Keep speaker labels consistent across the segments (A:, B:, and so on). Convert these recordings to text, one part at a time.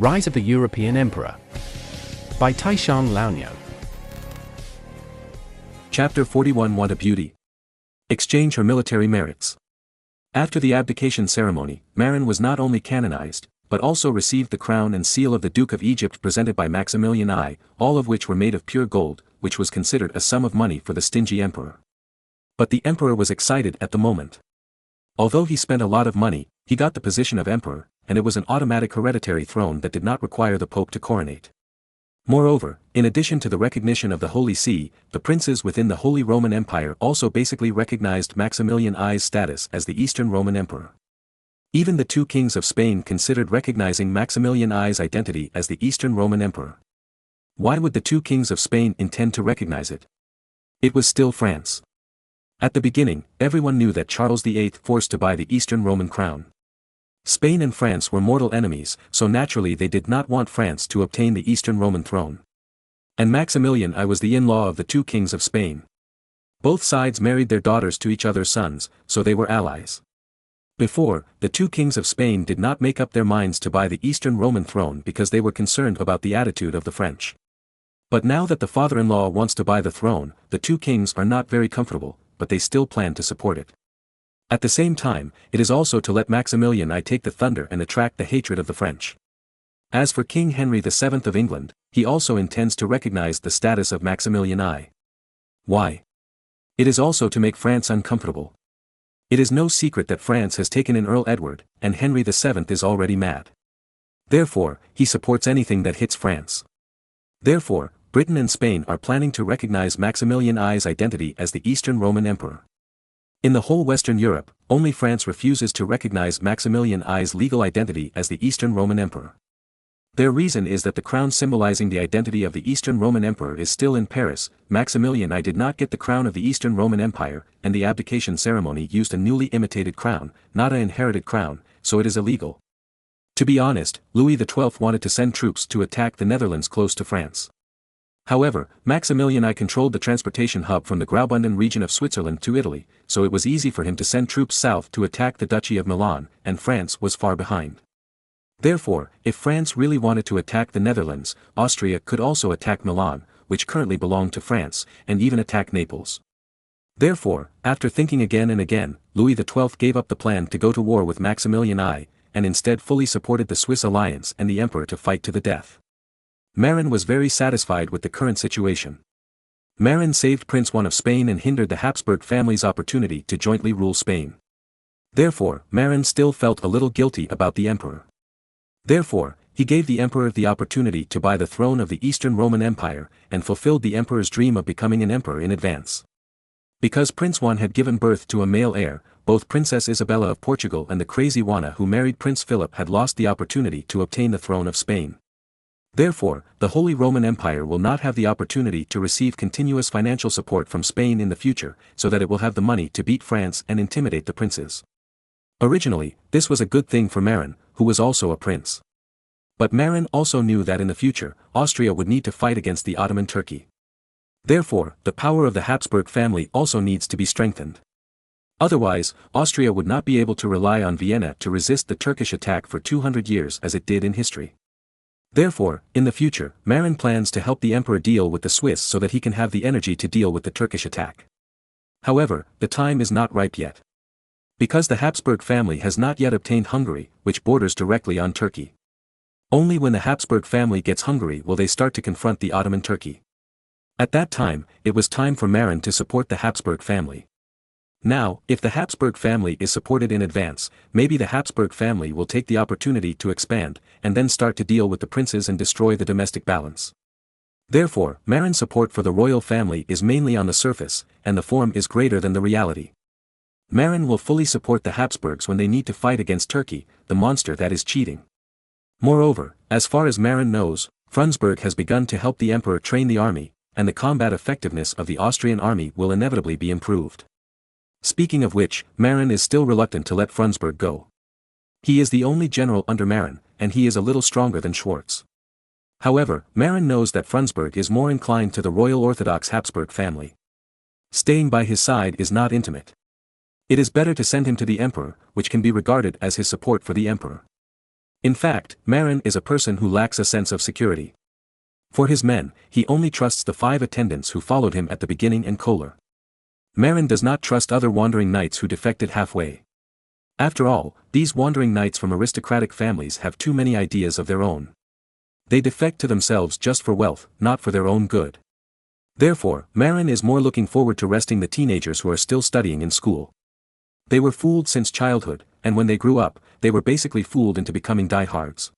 A: Rise of the European Emperor by Taishan Laonyo.
B: Chapter 41. Want a beauty. Exchange her military merits. After the abdication ceremony, Marin was not only canonized, but also received the crown and seal of the Duke of Egypt presented by Maximilian I, all of which were made of pure gold, which was considered a sum of money for the stingy emperor. But the emperor was excited at the moment. Although he spent a lot of money, he got the position of emperor, and it was an automatic hereditary throne that did not require the pope to coronate. Moreover, in addition to the recognition of the Holy See, the princes within the Holy Roman Empire also basically recognized Maximilian I's status as the Eastern Roman Emperor. Even the two kings of Spain considered recognizing Maximilian I's identity as the Eastern Roman Emperor. Why would the two kings of Spain intend to recognize it? It was still France. At the beginning, everyone knew that Charles VIII forced to buy the Eastern Roman crown. Spain and France were mortal enemies, so naturally they did not want France to obtain the Eastern Roman throne. And Maximilian I was the in-law of the two kings of Spain. Both sides married their daughters to each other's sons, so they were allies. Before, the two kings of Spain did not make up their minds to buy the Eastern Roman throne because they were concerned about the attitude of the French. But now that the father-in-law wants to buy the throne, the two kings are not very comfortable, but they still plan to support it. At the same time, it is also to let Maximilian I take the thunder and attract the hatred of the French. As for King Henry VII of England, he also intends to recognize the status of Maximilian I. Why? It is also to make France uncomfortable. It is no secret that France has taken in Earl Edward, and Henry VII is already mad. Therefore, he supports anything that hits France. Therefore, Britain and Spain are planning to recognize Maximilian I's identity as the Eastern Roman Emperor. In the whole Western Europe, only France refuses to recognize Maximilian I's legal identity as the Eastern Roman Emperor. Their reason is that the crown symbolizing the identity of the Eastern Roman Emperor is still in Paris. Maximilian I did not get the crown of the Eastern Roman Empire, and the abdication ceremony used a newly imitated crown, not an inherited crown, so it is illegal. To be honest, Louis XII wanted to send troops to attack the Netherlands close to France. However, Maximilian I controlled the transportation hub from the Graubünden region of Switzerland to Italy, so it was easy for him to send troops south to attack the Duchy of Milan, and France was far behind. Therefore, if France really wanted to attack the Netherlands, Austria could also attack Milan, which currently belonged to France, and even attack Naples. Therefore, after thinking again and again, Louis XII gave up the plan to go to war with Maximilian I, and instead fully supported the Swiss alliance and the emperor to fight to the death. Marin was very satisfied with the current situation. Marin saved Prince I of Spain and hindered the Habsburg family's opportunity to jointly rule Spain. Therefore, Marin still felt a little guilty about the emperor. Therefore, he gave the emperor the opportunity to buy the throne of the Eastern Roman Empire, and fulfilled the emperor's dream of becoming an emperor in advance. Because Prince I had given birth to a male heir, both Princess Isabella of Portugal and the crazy Juana who married Prince Philip had lost the opportunity to obtain the throne of Spain. Therefore, the Holy Roman Empire will not have the opportunity to receive continuous financial support from Spain in the future, so that it will have the money to beat France and intimidate the princes. Originally, this was a good thing for Marin, who was also a prince. But Marin also knew that in the future, Austria would need to fight against the Ottoman Turkey. Therefore, the power of the Habsburg family also needs to be strengthened. Otherwise, Austria would not be able to rely on Vienna to resist the Turkish attack for 200 years as it did in history. Therefore, in the future, Marin plans to help the emperor deal with the Swiss so that he can have the energy to deal with the Turkish attack. However, the time is not ripe yet. Because the Habsburg family has not yet obtained Hungary, which borders directly on Turkey. Only when the Habsburg family gets Hungary will they start to confront the Ottoman Turkey. At that time, it was time for Marin to support the Habsburg family. Now, if the Habsburg family is supported in advance, maybe the Habsburg family will take the opportunity to expand, and then start to deal with the princes and destroy the domestic balance. Therefore, Marin's support for the royal family is mainly on the surface, and the form is greater than the reality. Marin will fully support the Habsburgs when they need to fight against Turkey, the monster that is cheating. Moreover, as far as Marin knows, Frundsberg has begun to help the emperor train the army, and the combat effectiveness of the Austrian army will inevitably be improved. Speaking of which, Marin is still reluctant to let Frundsberg go. He is the only general under Marin, and he is a little stronger than Schwartz. However, Marin knows that Frundsberg is more inclined to the Royal Orthodox Habsburg family. Staying by his side is not intimate. It is better to send him to the emperor, which can be regarded as his support for the emperor. In fact, Marin is a person who lacks a sense of security. For his men, he only trusts the 5 attendants who followed him at the beginning and Kohler. Marin does not trust other wandering knights who defected halfway. After all, these wandering knights from aristocratic families have too many ideas of their own. They defect to themselves just for wealth, not for their own good. Therefore, Marin is more looking forward to resting the teenagers who are still studying in school. They were fooled since childhood, and when they grew up, they were basically fooled into becoming diehards.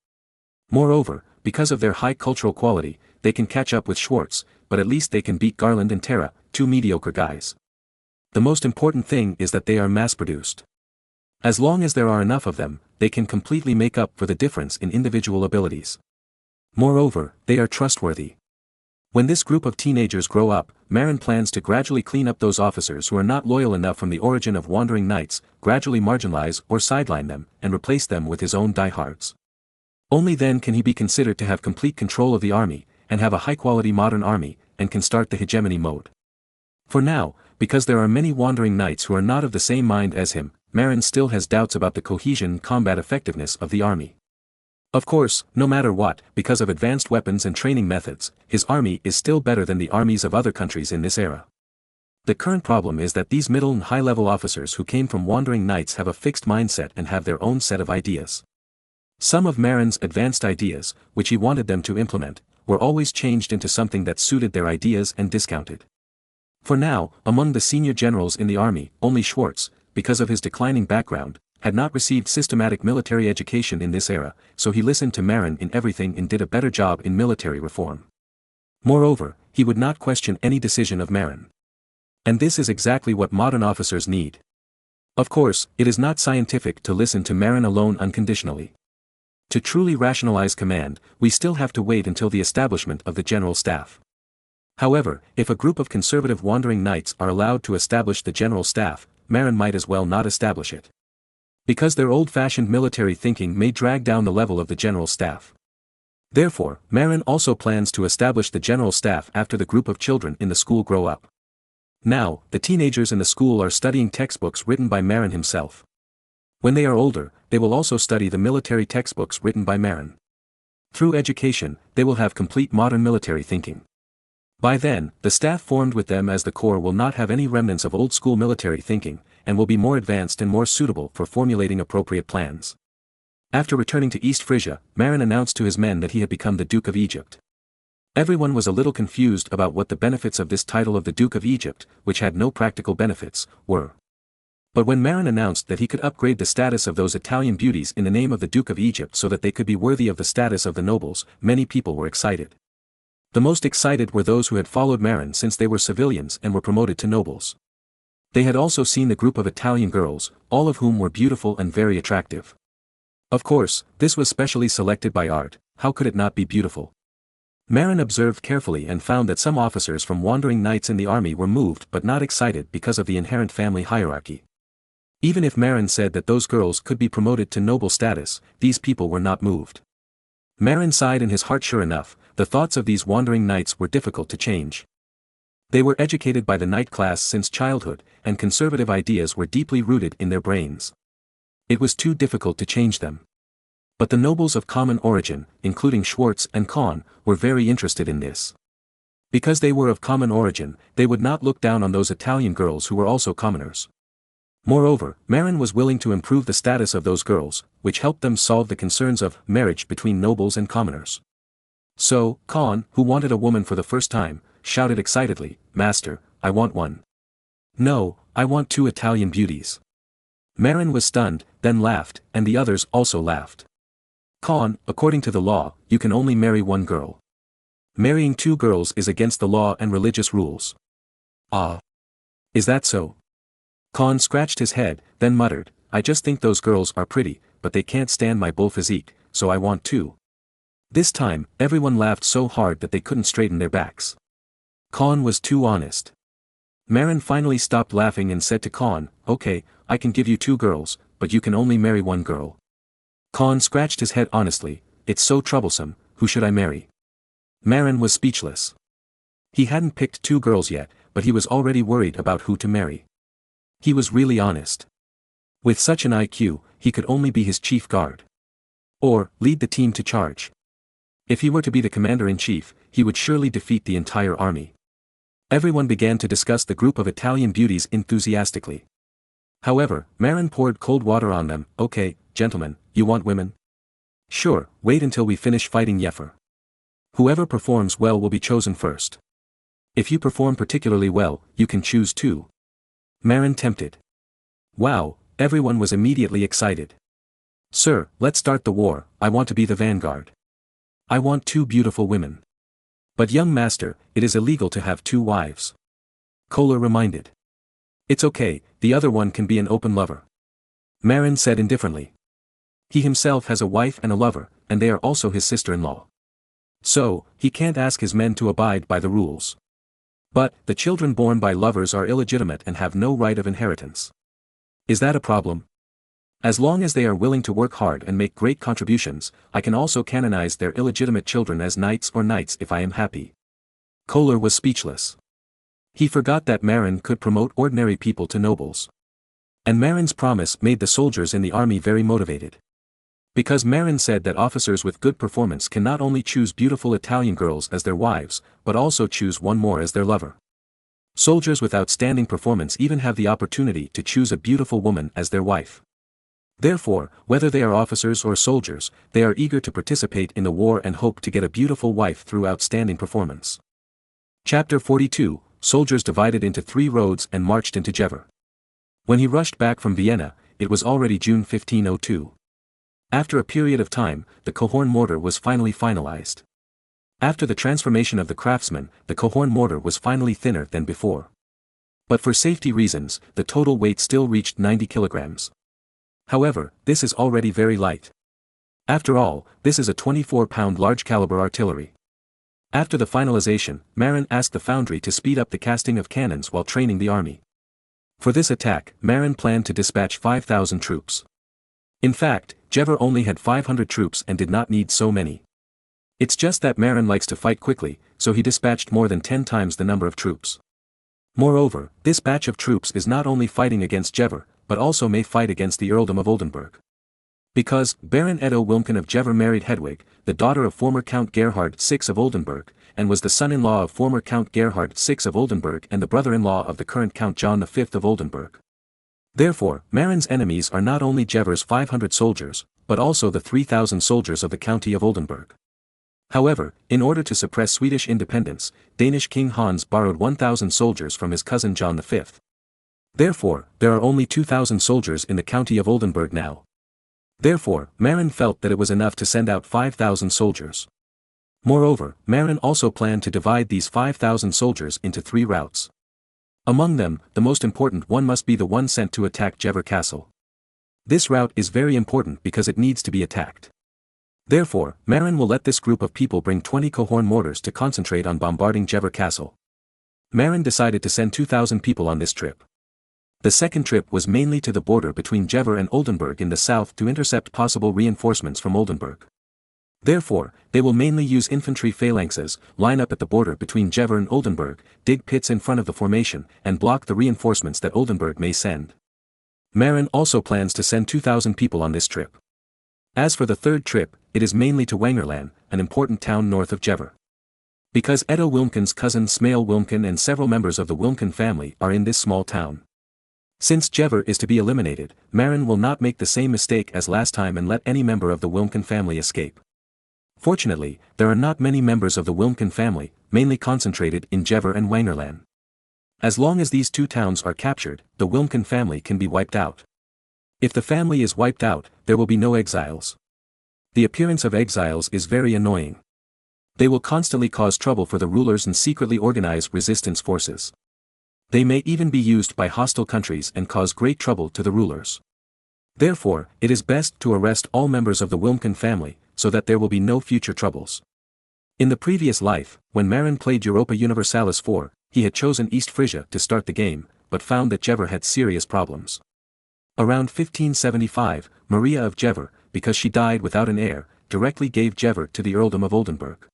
B: Moreover, because of their high cultural quality, they can catch up with Schwartz, but at least they can beat Garland and Terra, 2 mediocre guys. The most important thing is that they are mass-produced. As long as there are enough of them, they can completely make up for the difference in individual abilities. Moreover, they are trustworthy. When this group of teenagers grow up, Marin plans to gradually clean up those officers who are not loyal enough from the origin of wandering knights, gradually marginalize or sideline them, and replace them with his own diehards. Only then can he be considered to have complete control of the army, and have a high-quality modern army, and can start the hegemony mode. For now, because there are many wandering knights who are not of the same mind as him, Marin still has doubts about the cohesion and combat effectiveness of the army. Of course, no matter what, because of advanced weapons and training methods, his army is still better than the armies of other countries in this era. The current problem is that these middle and high-level officers who came from wandering knights have a fixed mindset and have their own set of ideas. Some of Marin's advanced ideas, which he wanted them to implement, were always changed into something that suited their ideas and discounted. For now, among the senior generals in the army, only Schwartz, because of his declining background, had not received systematic military education in this era, so he listened to Marin in everything and did a better job in military reform. Moreover, he would not question any decision of Marin. And this is exactly what modern officers need. Of course, it is not scientific to listen to Marin alone unconditionally. To truly rationalize command, we still have to wait until the establishment of the general staff. However, if a group of conservative wandering knights are allowed to establish the general staff, Marin might as well not establish it. Because their old-fashioned military thinking may drag down the level of the general staff. Therefore, Marin also plans to establish the general staff after the group of children in the school grow up. Now, the teenagers in the school are studying textbooks written by Marin himself. When they are older, they will also study the military textbooks written by Marin. Through education, they will have complete modern military thinking. By then, the staff formed with them as the core will not have any remnants of old-school military thinking, and will be more advanced and more suitable for formulating appropriate plans. After returning to East Frisia, Marin announced to his men that he had become the Duke of Egypt. Everyone was a little confused about what the benefits of this title of the Duke of Egypt, which had no practical benefits, were. But when Marin announced that he could upgrade the status of those Italian beauties in the name of the Duke of Egypt so that they could be worthy of the status of the nobles, many people were excited. The most excited were those who had followed Marin since they were civilians and were promoted to nobles. They had also seen the group of Italian girls, all of whom were beautiful and very attractive. Of course, this was specially selected by art, how could it not be beautiful? Marin observed carefully and found that some officers from wandering knights in the army were moved but not excited because of the inherent family hierarchy. Even if Marin said that those girls could be promoted to noble status, these people were not moved. Marin sighed in his heart. Sure enough, the thoughts of these wandering knights were difficult to change. They were educated by the knight class since childhood, and conservative ideas were deeply rooted in their brains. It was too difficult to change them. But the nobles of common origin, including Schwartz and Kahn, were very interested in this. Because they were of common origin, they would not look down on those Italian girls who were also commoners. Moreover, Marin was willing to improve the status of those girls, which helped them solve the concerns of marriage between nobles and commoners. So, Kahn, who wanted a woman for the first time, shouted excitedly, "Master, I want one." "No, I want 2 Italian beauties." Marin was stunned, then laughed, and the others also laughed. "Kahn, according to the law, you can only marry 1 girl. Marrying 2 girls is against the law and religious rules." "Ah. Is that so?" Kahn scratched his head, then muttered, "I just think those girls are pretty, but they can't stand my bull physique, so I want 2. This time, everyone laughed so hard that they couldn't straighten their backs. Kahn was too honest. Marin finally stopped laughing and said to Kahn, "Okay, I can give you 2 girls, but you can only marry 1 girl." Kahn scratched his head honestly, "It's so troublesome, who should I marry?" Marin was speechless. He hadn't picked 2 girls yet, but he was already worried about who to marry. He was really honest. With such an IQ, he could only be his chief guard. Or, lead the team to charge. If he were to be the commander-in-chief, he would surely defeat the entire army. Everyone began to discuss the group of Italian beauties enthusiastically. However, Marin poured cold water on them. Okay, gentlemen, you want women? Sure, wait until we finish fighting Yeffer. Whoever performs well will be chosen first. If you perform particularly well, you can choose too. Marin tempted. Wow, everyone was immediately excited. Sir, let's start the war, I want to be the vanguard. I want 2 beautiful women. But young master, it is illegal to have 2 wives. Kohler reminded. It's okay, the other one can be an open lover. Marin said indifferently. He himself has a wife and a lover, and they are also his sister-in-law. So, he can't ask his men to abide by the rules. But, the children born by lovers are illegitimate and have no right of inheritance. Is that a problem? As long as they are willing to work hard and make great contributions, I can also canonize their illegitimate children as knights or knights if I am happy. Kohler was speechless. He forgot that Marin could promote ordinary people to nobles. And Marin's promise made the soldiers in the army very motivated. Because Marin said that officers with good performance can not only choose beautiful Italian girls as their wives, but also choose one more as their lover. Soldiers with outstanding performance even have the opportunity to choose a beautiful woman as their wife. Therefore, whether they are officers or soldiers, they are eager to participate in the war and hope to get a beautiful wife through outstanding performance. Chapter 42, Soldiers divided into 3 roads and marched into Jever. When he rushed back from Vienna, it was already June 1502. After a period of time, the Cohorn mortar was finally finalized. After the transformation of the craftsman, the Cohorn mortar was finally thinner than before. But for safety reasons, the total weight still reached 90 kilograms. However, this is already very light. After all, this is a 24-pound large-caliber artillery. After the finalization, Marin asked the foundry to speed up the casting of cannons while training the army. For this attack, Marin planned to dispatch 5,000 troops. In fact, Jever only had 500 troops and did not need so many. It's just that Marin likes to fight quickly, so he dispatched more than 10 times the number of troops. Moreover, this batch of troops is not only fighting against Jever, but also may fight against the earldom of Oldenburg. Because, Baron Edo Wilmken of Jever married Hedwig, the daughter of former Count Gerhard VI of Oldenburg, and was the son-in-law of former Count Gerhard VI of Oldenburg and the brother-in-law of the current Count John V of Oldenburg. Therefore, Marin's enemies are not only Jever's 500 soldiers, but also the 3,000 soldiers of the county of Oldenburg. However, in order to suppress Swedish independence, Danish King Hans borrowed 1,000 soldiers from his cousin John V. Therefore, there are only 2,000 soldiers in the county of Oldenburg now. Therefore, Marin felt that it was enough to send out 5,000 soldiers. Moreover, Marin also planned to divide these 5,000 soldiers into 3 routes. Among them, the most important one must be the one sent to attack Jever Castle. This route is very important because it needs to be attacked. Therefore, Marin will let this group of people bring 20 Cohorn mortars to concentrate on bombarding Jever Castle. Marin decided to send 2,000 people on this trip. The second trip was mainly to the border between Jever and Oldenburg in the south to intercept possible reinforcements from Oldenburg. Therefore, they will mainly use infantry phalanxes, line up at the border between Jever and Oldenburg, dig pits in front of the formation, and block the reinforcements that Oldenburg may send. Marin also plans to send 2,000 people on this trip. As for the third trip, it is mainly to Wangerland, an important town north of Jever. Because Edo Wilmken's cousin Smail Wilmken and several members of the Wilmken family are in this small town. Since Jever is to be eliminated, Marin will not make the same mistake as last time and let any member of the Wilmken family escape. Fortunately, there are not many members of the Wilmken family, mainly concentrated in Jever and Wangerland. As long as these 2 towns are captured, the Wilmken family can be wiped out. If the family is wiped out, there will be no exiles. The appearance of exiles is very annoying. They will constantly cause trouble for the rulers and secretly organize resistance forces. They may even be used by hostile countries and cause great trouble to the rulers. Therefore, it is best to arrest all members of the Wilmken family, so that there will be no future troubles. In the previous life, when Marin played Europa Universalis 4, he had chosen East Frisia to start the game, but found that Jever had serious problems. Around 1575, Maria of Jever, because she died without an heir, directly gave Jever to the earldom of Oldenburg.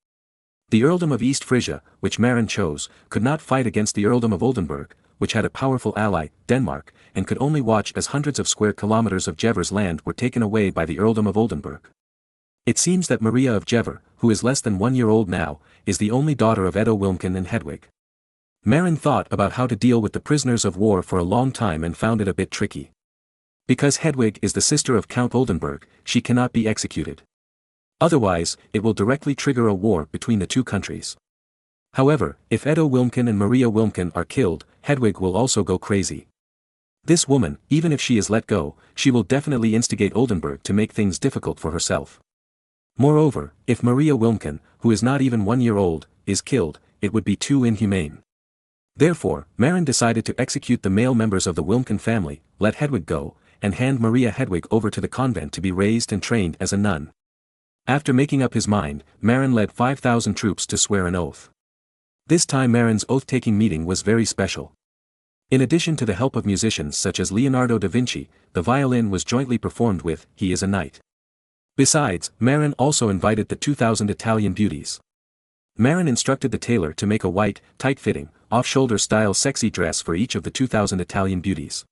B: The earldom of East Frisia, which Marin chose, could not fight against the earldom of Oldenburg, which had a powerful ally, Denmark, and could only watch as hundreds of square kilometers of Jever's land were taken away by the earldom of Oldenburg. It seems that Maria of Jever, who is less than 1 year old now, is the only daughter of Edo Wilmken and Hedwig. Marin thought about how to deal with the prisoners of war for a long time and found it a bit tricky. Because Hedwig is the sister of Count Oldenburg, she cannot be executed. Otherwise, it will directly trigger a war between the two countries. However, if Edo Wilmken and Maria Wilmken are killed, Hedwig will also go crazy. This woman, even if she is let go, she will definitely instigate Oldenburg to make things difficult for herself. Moreover, if Maria Wilmken, who is not even 1 year old, is killed, it would be too inhumane. Therefore, Marin decided to execute the male members of the Wilmken family, let Hedwig go, and hand Maria Hedwig over to the convent to be raised and trained as a nun. After making up his mind, Marin led 5,000 troops to swear an oath. This time Marin's oath-taking meeting was very special. In addition to the help of musicians such as Leonardo da Vinci, the violin was jointly performed with "He is a Knight." Besides, Marin also invited the 2,000 Italian beauties. Marin instructed the tailor to make a white, tight-fitting, off-shoulder style sexy dress for each of the 2,000 Italian beauties.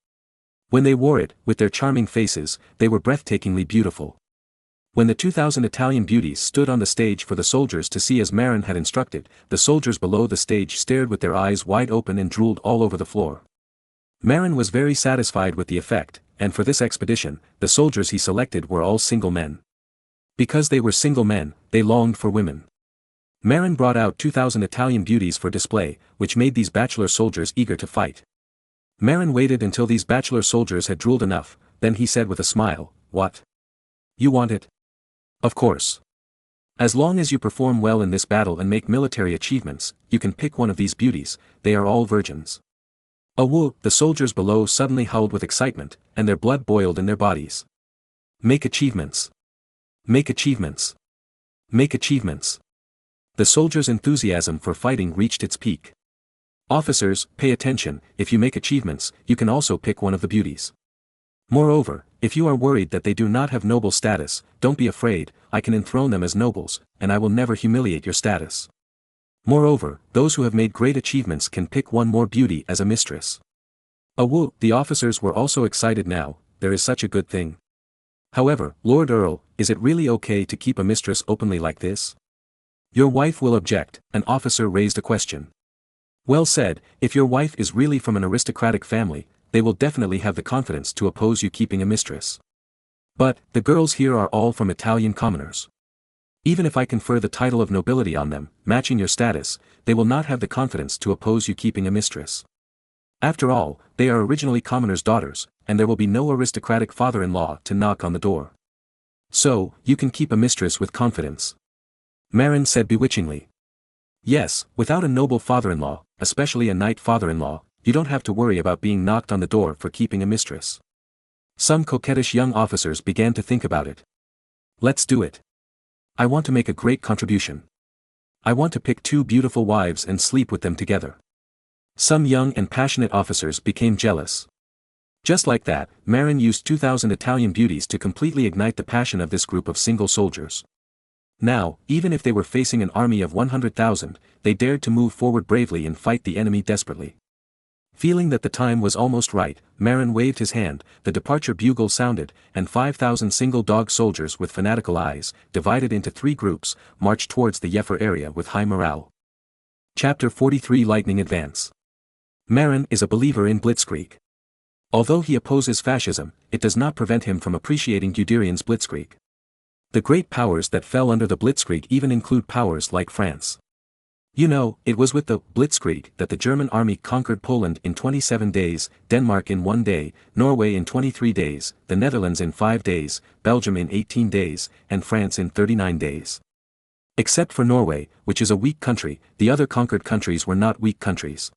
B: When they wore it, with their charming faces, they were breathtakingly beautiful. When the 2,000 Italian beauties stood on the stage for the soldiers to see as Marin had instructed, the soldiers below the stage stared with their eyes wide open and drooled all over the floor. Marin was very satisfied with the effect, and for this expedition, the soldiers he selected were all single men. Because they were single men, they longed for women. Marin brought out 2,000 Italian beauties for display, which made these bachelor soldiers eager to fight. Marin waited until these bachelor soldiers had drooled enough, then he said with a smile, "What? You want it? Of course. As long as you perform well in this battle and make military achievements, you can pick one of these beauties, they are all virgins." "Oh!" The soldiers below suddenly howled with excitement, and their blood boiled in their bodies. "Make achievements! Make achievements! Make achievements!" The soldiers' enthusiasm for fighting reached its peak. "Officers, pay attention, if you make achievements, you can also pick one of the beauties. Moreover, if you are worried that they do not have noble status, don't be afraid, I can enthrone them as nobles, and I will never humiliate your status. Moreover, those who have made great achievements can pick one more beauty as a mistress." "Oh!" The officers were also excited now, there is such a good thing. "However, Lord Earl, is it really okay to keep a mistress openly like this? Your wife will object," an officer raised a question. "Well said, if your wife is really from an aristocratic family, they will definitely have the confidence to oppose you keeping a mistress. But, the girls here are all from Italian commoners. Even if I confer the title of nobility on them, matching your status, they will not have the confidence to oppose you keeping a mistress. After all, they are originally commoners' daughters, and there will be no aristocratic father-in-law to knock on the door. So, you can keep a mistress with confidence," Marin said bewitchingly. "Yes, without a noble father-in-law, especially a knight father-in-law, you don't have to worry about being knocked on the door for keeping a mistress." Some coquettish young officers began to think about it. "Let's do it. I want to make a great contribution. I want to pick 2 beautiful wives and sleep with them together." Some young and passionate officers became jealous. Just like that, Marin used 2,000 Italian beauties to completely ignite the passion of this group of single soldiers. Now, even if they were facing an army of 100,000, they dared to move forward bravely and fight the enemy desperately. Feeling that the time was almost right, Marin waved his hand, the departure bugle sounded, and 5,000 single dog soldiers with fanatical eyes, divided into 3 groups, marched towards the Yefer area with high morale. Chapter 43 Lightning Advance. Marin is a believer in blitzkrieg. Although he opposes fascism, it does not prevent him from appreciating Guderian's blitzkrieg. The great powers that fell under the blitzkrieg even include powers like France. You know, it was with the blitzkrieg that the German army conquered Poland in 27 days, Denmark in 1 day, Norway in 23 days, the Netherlands in 5 days, Belgium in 18 days, and France in 39 days. Except for Norway, which is a weak country, the other conquered countries were not weak countries.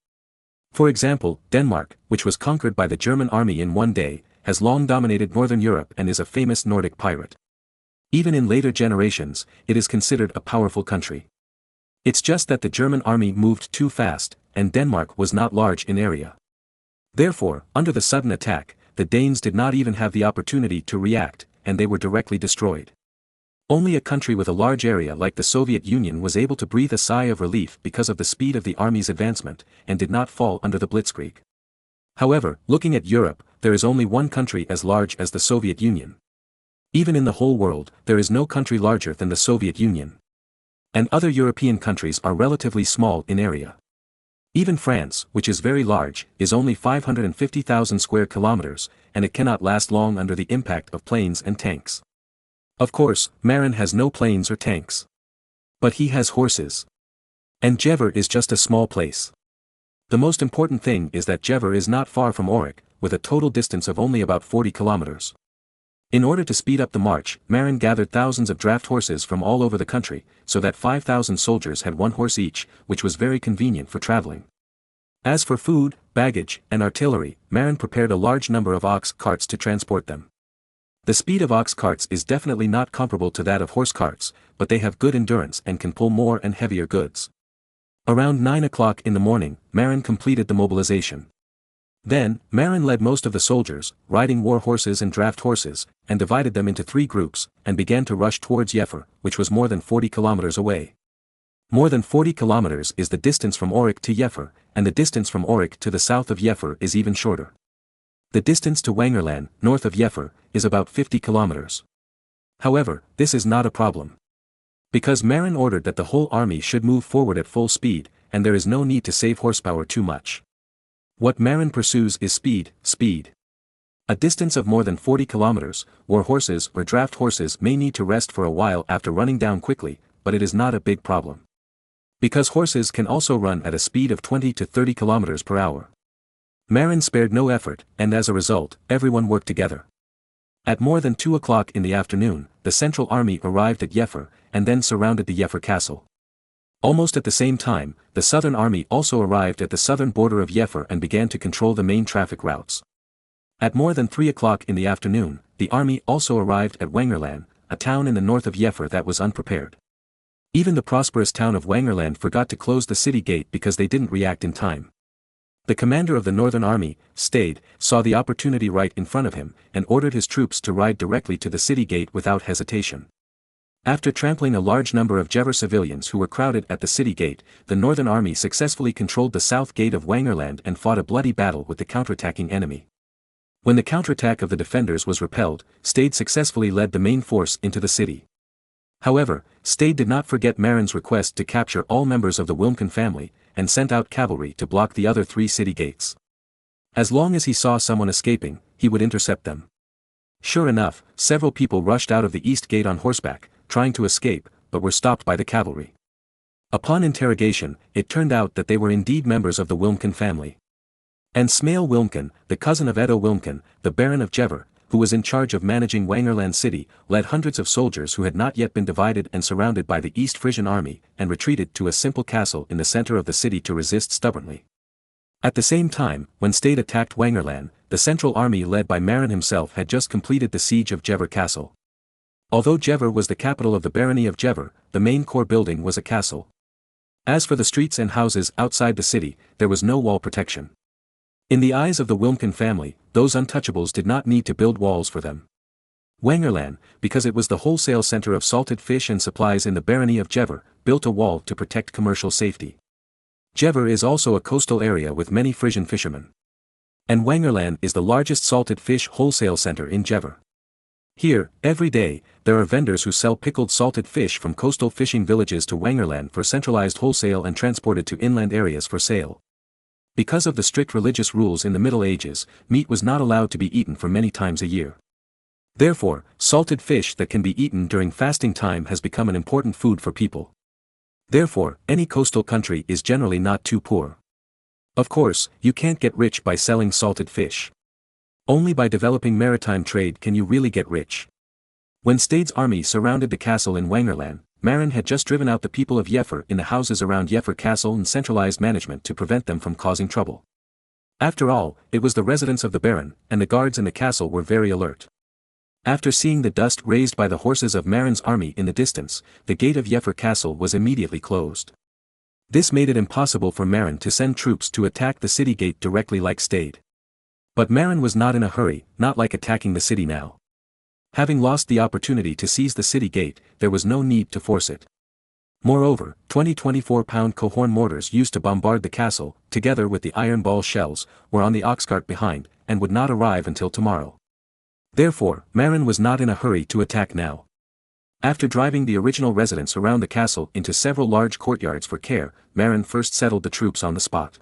B: For example, Denmark, which was conquered by the German army in 1 day, has long dominated Northern Europe and is a famous Nordic pirate. Even in later generations, it is considered a powerful country. It's just that the German army moved too fast, and Denmark was not large in area. Therefore, under the sudden attack, the Danes did not even have the opportunity to react, and they were directly destroyed. Only a country with a large area like the Soviet Union was able to breathe a sigh of relief because of the speed of the army's advancement, and did not fall under the blitzkrieg. However, looking at Europe, there is only one country as large as the Soviet Union. Even in the whole world, there is no country larger than the Soviet Union. And other European countries are relatively small in area. Even France, which is very large, is only 550,000 square kilometers, and it cannot last long under the impact of planes and tanks. Of course, Marin has no planes or tanks. But he has horses. And Jever is just a small place. The most important thing is that Jever is not far from Auric, with a total distance of only about 40 kilometers. In order to speed up the march, Marin gathered thousands of draft horses from all over the country, so that 5,000 soldiers had one horse each, which was very convenient for traveling. As for food, baggage, and artillery, Marin prepared a large number of ox carts to transport them. The speed of ox carts is definitely not comparable to that of horse carts, but they have good endurance and can pull more and heavier goods. Around 9 o'clock in the morning, Marin completed the mobilization. Then, Marin led most of the soldiers, riding war horses and draft horses, and divided them into 3 groups, and began to rush towards Jever, which was more than 40 kilometers away. More than 40 kilometers is the distance from Auric to Jever, and the distance from Auric to the south of Jever is even shorter. The distance to Wangerland, north of Jever, is about 50 kilometers. However, this is not a problem. Because Marin ordered that the whole army should move forward at full speed, and there is no need to save horsepower too much. What Marin pursues is speed. A distance of more than 40 kilometers, war horses or draft horses may need to rest for a while after running down quickly, but it is not a big problem. Because horses can also run at a speed of 20 to 30 kilometers per hour. Marin spared no effort, and as a result, everyone worked together. At more than 2 o'clock in the afternoon, the central army arrived at Jever, and then surrounded the Jever castle. Almost at the same time, the southern army also arrived at the southern border of Jever and began to control the main traffic routes. At more than 3 o'clock in the afternoon, the army also arrived at Wangerland, a town in the north of Jever that was unprepared. Even the prosperous town of Wangerland forgot to close the city gate because they didn't react in time. The commander of the northern army, Stade, saw the opportunity right in front of him, and ordered his troops to ride directly to the city gate without hesitation. After trampling a large number of Jever civilians who were crowded at the city gate, the northern army successfully controlled the south gate of Wangerland and fought a bloody battle with the counterattacking enemy. When the counterattack of the defenders was repelled, Stade successfully led the main force into the city. However, Stade did not forget Marin's request to capture all members of the Wilmken family, and sent out cavalry to block the other 3 city gates. As long as he saw someone escaping, he would intercept them. Sure enough, several people rushed out of the east gate on horseback, trying to escape, but were stopped by the cavalry. Upon interrogation, it turned out that they were indeed members of the Wilmken family. And Smail Wilmken, the cousin of Edo Wilmken, the Baron of Jever, who was in charge of managing Wangerland city, led hundreds of soldiers who had not yet been divided and surrounded by the East Frisian army, and retreated to a simple castle in the center of the city to resist stubbornly. At the same time, when Stade attacked Wangerland, the central army led by Marin himself had just completed the siege of Jever Castle. Although Jever was the capital of the barony of Jever, the main core building was a castle. As for the streets and houses outside the city, there was no wall protection. In the eyes of the Wilmken family, those untouchables did not need to build walls for them. Wangerland, because it was the wholesale center of salted fish and supplies in the barony of Jever, built a wall to protect commercial safety. Jever is also a coastal area with many Frisian fishermen. And Wangerland is the largest salted fish wholesale center in Jever. Here, every day, there are vendors who sell pickled salted fish from coastal fishing villages to Wangerland for centralized wholesale and transported to inland areas for sale. Because of the strict religious rules in the Middle Ages, meat was not allowed to be eaten for many times a year. Therefore, salted fish that can be eaten during fasting time has become an important food for people. Therefore, any coastal country is generally not too poor. Of course, you can't get rich by selling salted fish. Only by developing maritime trade can you really get rich. When Stade's army surrounded the castle in Wangerland, Marin had just driven out the people of Jever in the houses around Jever Castle and centralized management to prevent them from causing trouble. After all, it was the residence of the Baron, and the guards in the castle were very alert. After seeing the dust raised by the horses of Marin's army in the distance, the gate of Jever Castle was immediately closed. This made it impossible for Marin to send troops to attack the city gate directly like Stade. But Marin was not in a hurry, not like attacking the city now. Having lost the opportunity to seize the city gate, there was no need to force it. Moreover, 20 24-pound cohorn mortars used to bombard the castle, together with the iron ball shells, were on the ox cart behind, and would not arrive until tomorrow. Therefore, Marin was not in a hurry to attack now. After driving the original residents around the castle into several large courtyards for care, Marin first settled the troops on the spot.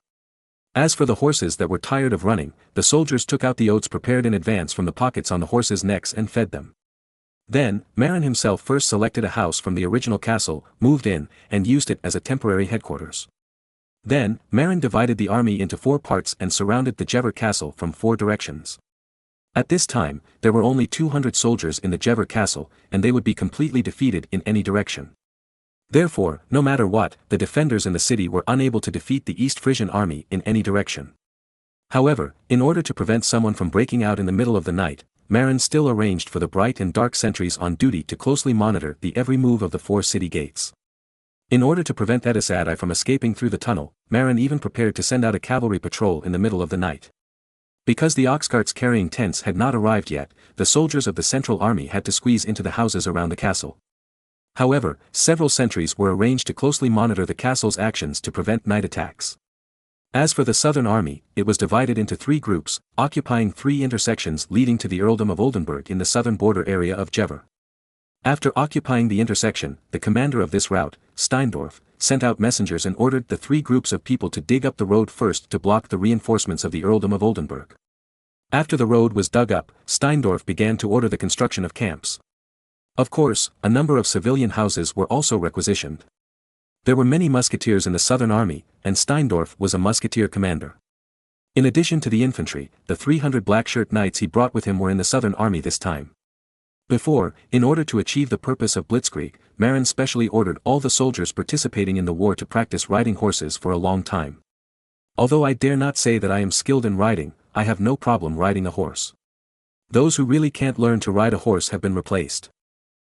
B: As for the horses that were tired of running, the soldiers took out the oats prepared in advance from the pockets on the horses' necks and fed them. Then, Marin himself first selected a house from the original castle, moved in, and used it as a temporary headquarters. Then, Marin divided the army into 4 parts and surrounded the Jever castle from 4 directions. At this time, there were only 200 soldiers in the Jever castle, and they would be completely defeated in any direction. Therefore, no matter what, the defenders in the city were unable to defeat the East Frisian army in any direction. However, in order to prevent someone from breaking out in the middle of the night, Marin still arranged for the bright and dark sentries on duty to closely monitor the every move of the 4 city gates. In order to prevent Edesadai from escaping through the tunnel, Marin even prepared to send out a cavalry patrol in the middle of the night. Because the ox carts carrying tents had not arrived yet, the soldiers of the central army had to squeeze into the houses around the castle. However, several sentries were arranged to closely monitor the castle's actions to prevent night attacks. As for the southern army, it was divided into 3 groups, occupying 3 intersections leading to the earldom of Oldenburg in the southern border area of Jever. After occupying the intersection, the commander of this route, Steindorf, sent out messengers and ordered the 3 groups of people to dig up the road first to block the reinforcements of the earldom of Oldenburg. After the road was dug up, Steindorf began to order the construction of camps. Of course, a number of civilian houses were also requisitioned. There were many musketeers in the southern army, and Steindorf was a musketeer commander. In addition to the infantry, the 300 black-shirt knights he brought with him were in the southern army this time. Before, in order to achieve the purpose of Blitzkrieg, Marin specially ordered all the soldiers participating in the war to practice riding horses for a long time. Although I dare not say that I am skilled in riding, I have no problem riding a horse. Those who really can't learn to ride a horse have been replaced.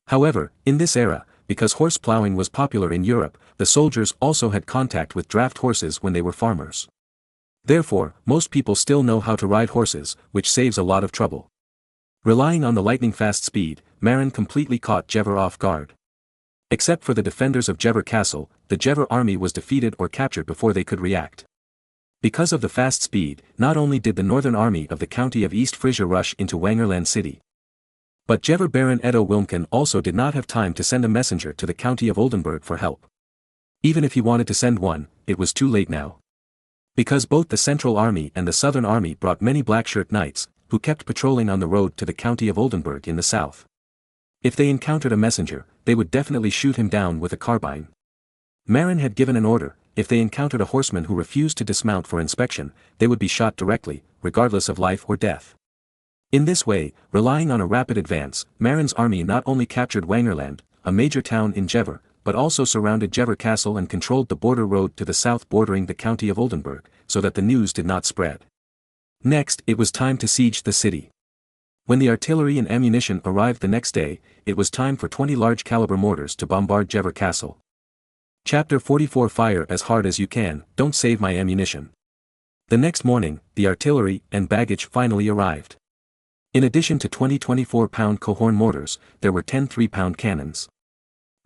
B: However, in this era, because horse plowing was popular in Europe, the soldiers also had contact with draft horses when they were farmers. Therefore, most people still know how to ride horses, which saves a lot of trouble. Relying on the lightning-fast speed, Marin completely caught Jever off guard. Except for the defenders of Jever Castle, the Jever army was defeated or captured before they could react. Because of the fast speed, not only did the northern army of the county of East Frisia rush into Wangerland city, but Jever Baron Edo Wilmken also did not have time to send a messenger to the county of Oldenburg for help. Even if he wanted to send one, it was too late now. Because both the central army and the southern army brought many black-shirt knights, who kept patrolling on the road to the county of Oldenburg in the south. If they encountered a messenger, they would definitely shoot him down with a carbine. Marin had given an order, if they encountered a horseman who refused to dismount for inspection, they would be shot directly, regardless of life or death. In this way, relying on a rapid advance, Marin's army not only captured Wangerland, a major town in Jever, but also surrounded Jever Castle and controlled the border road to the south bordering the county of Oldenburg, so that the news did not spread. Next, it was time to siege the city. When the artillery and ammunition arrived the next day, it was time for 20 large-caliber mortars to bombard Jever Castle. Chapter 44 Fire as hard as you can, don't save my ammunition. The next morning, the artillery and baggage finally arrived. In addition to 20 24-pound Cohorn mortars, there were 10 3-pound cannons.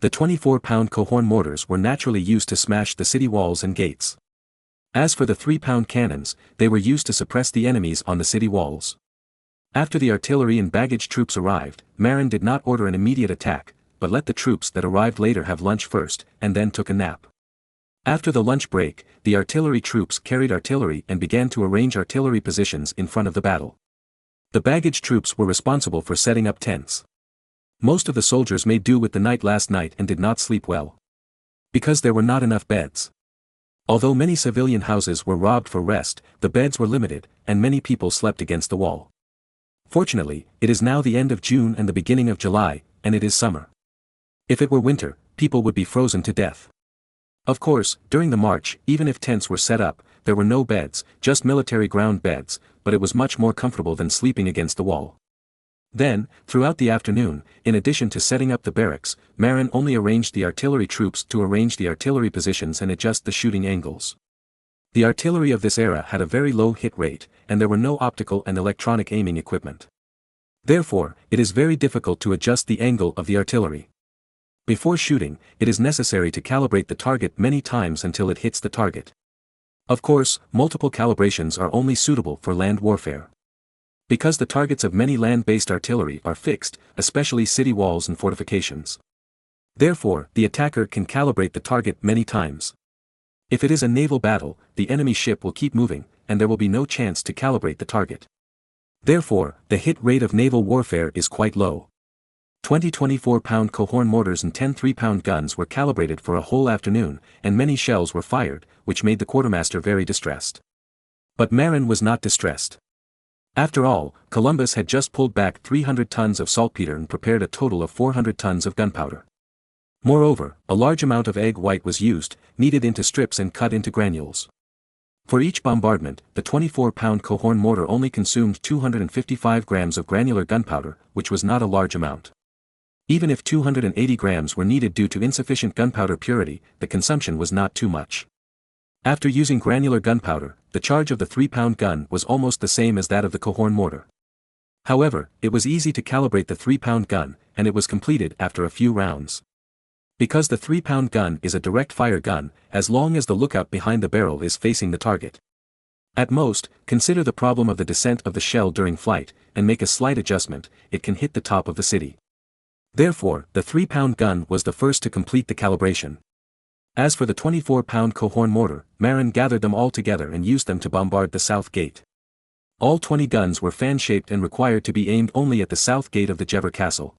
B: The 24-pound Cohorn mortars were naturally used to smash the city walls and gates. As for the 3-pound cannons, they were used to suppress the enemies on the city walls. After the artillery and baggage troops arrived, Marin did not order an immediate attack, but let the troops that arrived later have lunch first, and then took a nap. After the lunch break, the artillery troops carried artillery and began to arrange artillery positions in front of the battle. The baggage troops were responsible for setting up tents. Most of the soldiers made do with the night last night and did not sleep well. Because there were not enough beds. Although many civilian houses were robbed for rest, the beds were limited, and many people slept against the wall. Fortunately, it is now the end of June and the beginning of July, and it is summer. If it were winter, people would be frozen to death. Of course, during the march, even if tents were set up, there were no beds, just military ground beds, but it was much more comfortable than sleeping against the wall. Then, throughout the afternoon, in addition to setting up the barracks, Marin only arranged the artillery troops to arrange the artillery positions and adjust the shooting angles. The artillery of this era had a very low hit rate, and there were no optical and electronic aiming equipment. Therefore, it is very difficult to adjust the angle of the artillery. Before shooting, it is necessary to calibrate the target many times until it hits the target. Of course, multiple calibrations are only suitable for land warfare. Because the targets of many land-based artillery are fixed, especially city walls and fortifications. Therefore, the attacker can calibrate the target many times. If it is a naval battle, the enemy ship will keep moving, and there will be no chance to calibrate the target. Therefore, the hit rate of naval warfare is quite low. 20 24-pound cohorn mortars and 10 3-pound guns were calibrated for a whole afternoon, and many shells were fired, which made the quartermaster very distressed. But Marin was not distressed. After all, Columbus had just pulled back 300 tons of saltpeter and prepared a total of 400 tons of gunpowder. Moreover, a large amount of egg white was used, kneaded into strips and cut into granules. For each bombardment, the 24-pound cohorn mortar only consumed 255 grams of granular gunpowder, which was not a large amount. Even if 280 grams were needed due to insufficient gunpowder purity, the consumption was not too much. After using granular gunpowder, the charge of the 3-pound gun was almost the same as that of the cohorn mortar. However, it was easy to calibrate the 3-pound gun, and it was completed after a few rounds. Because the 3-pound gun is a direct-fire gun, as long as the lookout behind the barrel is facing the target. At most, consider the problem of the descent of the shell during flight, and make a slight adjustment, it can hit the top of the city. Therefore, the 3-pound gun was the first to complete the calibration. As for the 24-pound cohorn mortar, Marin gathered them all together and used them to bombard the south gate. All 20 guns were fan-shaped and required to be aimed only at the south gate of the Jever Castle.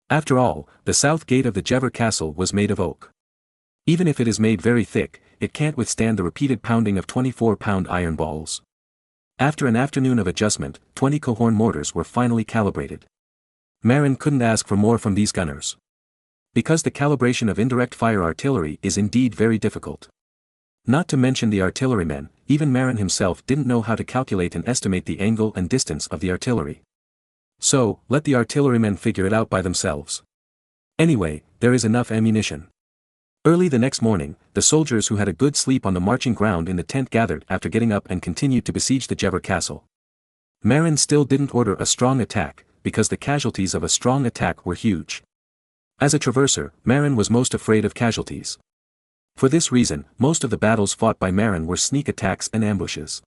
B: After all, the south gate of the Jever Castle was made of oak. Even if it is made very thick, it can't withstand the repeated pounding of 24-pound iron balls. After an afternoon of adjustment, 20 cohorn mortars were finally calibrated. Marin couldn't ask for more from these gunners. Because the calibration of indirect fire artillery is indeed very difficult. Not to mention the artillerymen, even Marin himself didn't know how to calculate and estimate the angle and distance of the artillery. So, let the artillerymen figure it out by themselves. Anyway, there is enough ammunition. Early the next morning, the soldiers who had a good sleep on the marching ground in the tent gathered after getting up and continued to besiege the Jever Castle. Marin still didn't order a strong attack, because the casualties of a strong attack were huge. As a traverser, Marin was most afraid of casualties. For this reason, most of the battles fought by Marin were sneak attacks and ambushes.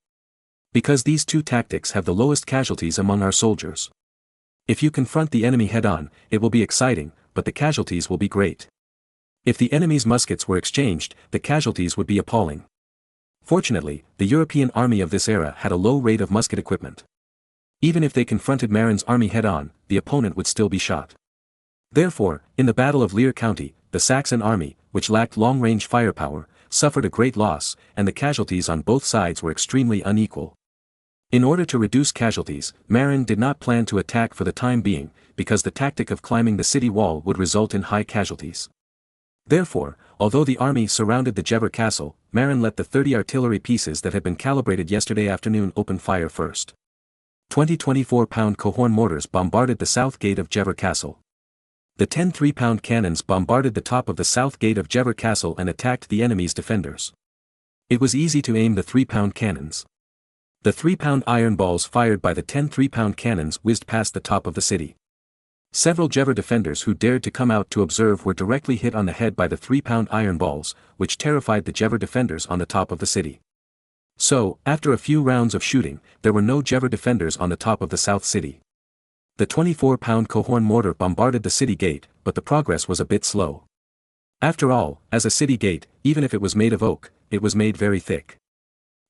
B: Because these two tactics have the lowest casualties among our soldiers. If you confront the enemy head-on, it will be exciting, but the casualties will be great. If the enemy's muskets were exchanged, the casualties would be appalling. Fortunately, the European army of this era had a low rate of musket equipment. Even if they confronted Marin's army head-on, the opponent would still be shot. Therefore, in the Battle of Leer County, the Saxon army, which lacked long-range firepower, suffered a great loss, and the casualties on both sides were extremely unequal. In order to reduce casualties, Marin did not plan to attack for the time being, because the tactic of climbing the city wall would result in high casualties. Therefore, although the army surrounded the Jever Castle, Marin let the 30 artillery pieces that had been calibrated yesterday afternoon open fire first. 20 24-pound cohorn mortars bombarded the south gate of Jever Castle. The 10 3-pound cannons bombarded the top of the south gate of Jever Castle and attacked the enemy's defenders. It was easy to aim the 3-pound cannons. The 3-pound iron balls fired by the 10 3-pound cannons whizzed past the top of the city. Several Jever defenders who dared to come out to observe were directly hit on the head by the 3-pound iron balls, which terrified the Jever defenders on the top of the city. So, after a few rounds of shooting, there were no Jever defenders on the top of the south city. The 24-pound cohorn mortar bombarded the city gate, but the progress was a bit slow. After all, as a city gate, even if it was made of oak, it was made very thick.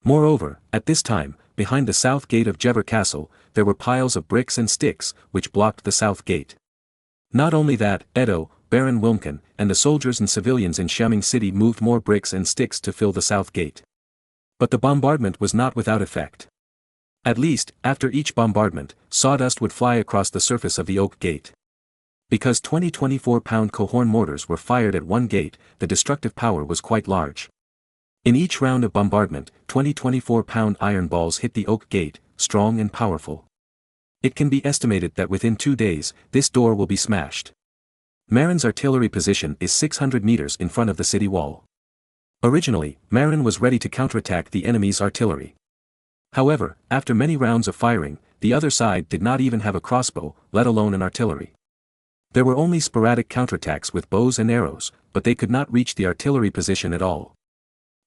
B: Moreover, at this time, behind the south gate of Jever Castle, there were piles of bricks and sticks, which blocked the south gate. Not only that, Edo, Baron Wilmken, and the soldiers and civilians in Shemming City moved more bricks and sticks to fill the south gate. But the bombardment was not without effect. At least, after each bombardment, sawdust would fly across the surface of the oak gate. Because 20 24-pound cohorn mortars were fired at one gate, the destructive power was quite large. In each round of bombardment, 20 24-pound iron balls hit the oak gate, strong and powerful. It can be estimated that within 2 days, this door will be smashed. Marin's artillery position is 600 meters in front of the city wall. Originally, Marin was ready to counterattack the enemy's artillery. However, after many rounds of firing, the other side did not even have a crossbow, let alone an artillery. There were only sporadic counterattacks with bows and arrows, but they could not reach the artillery position at all.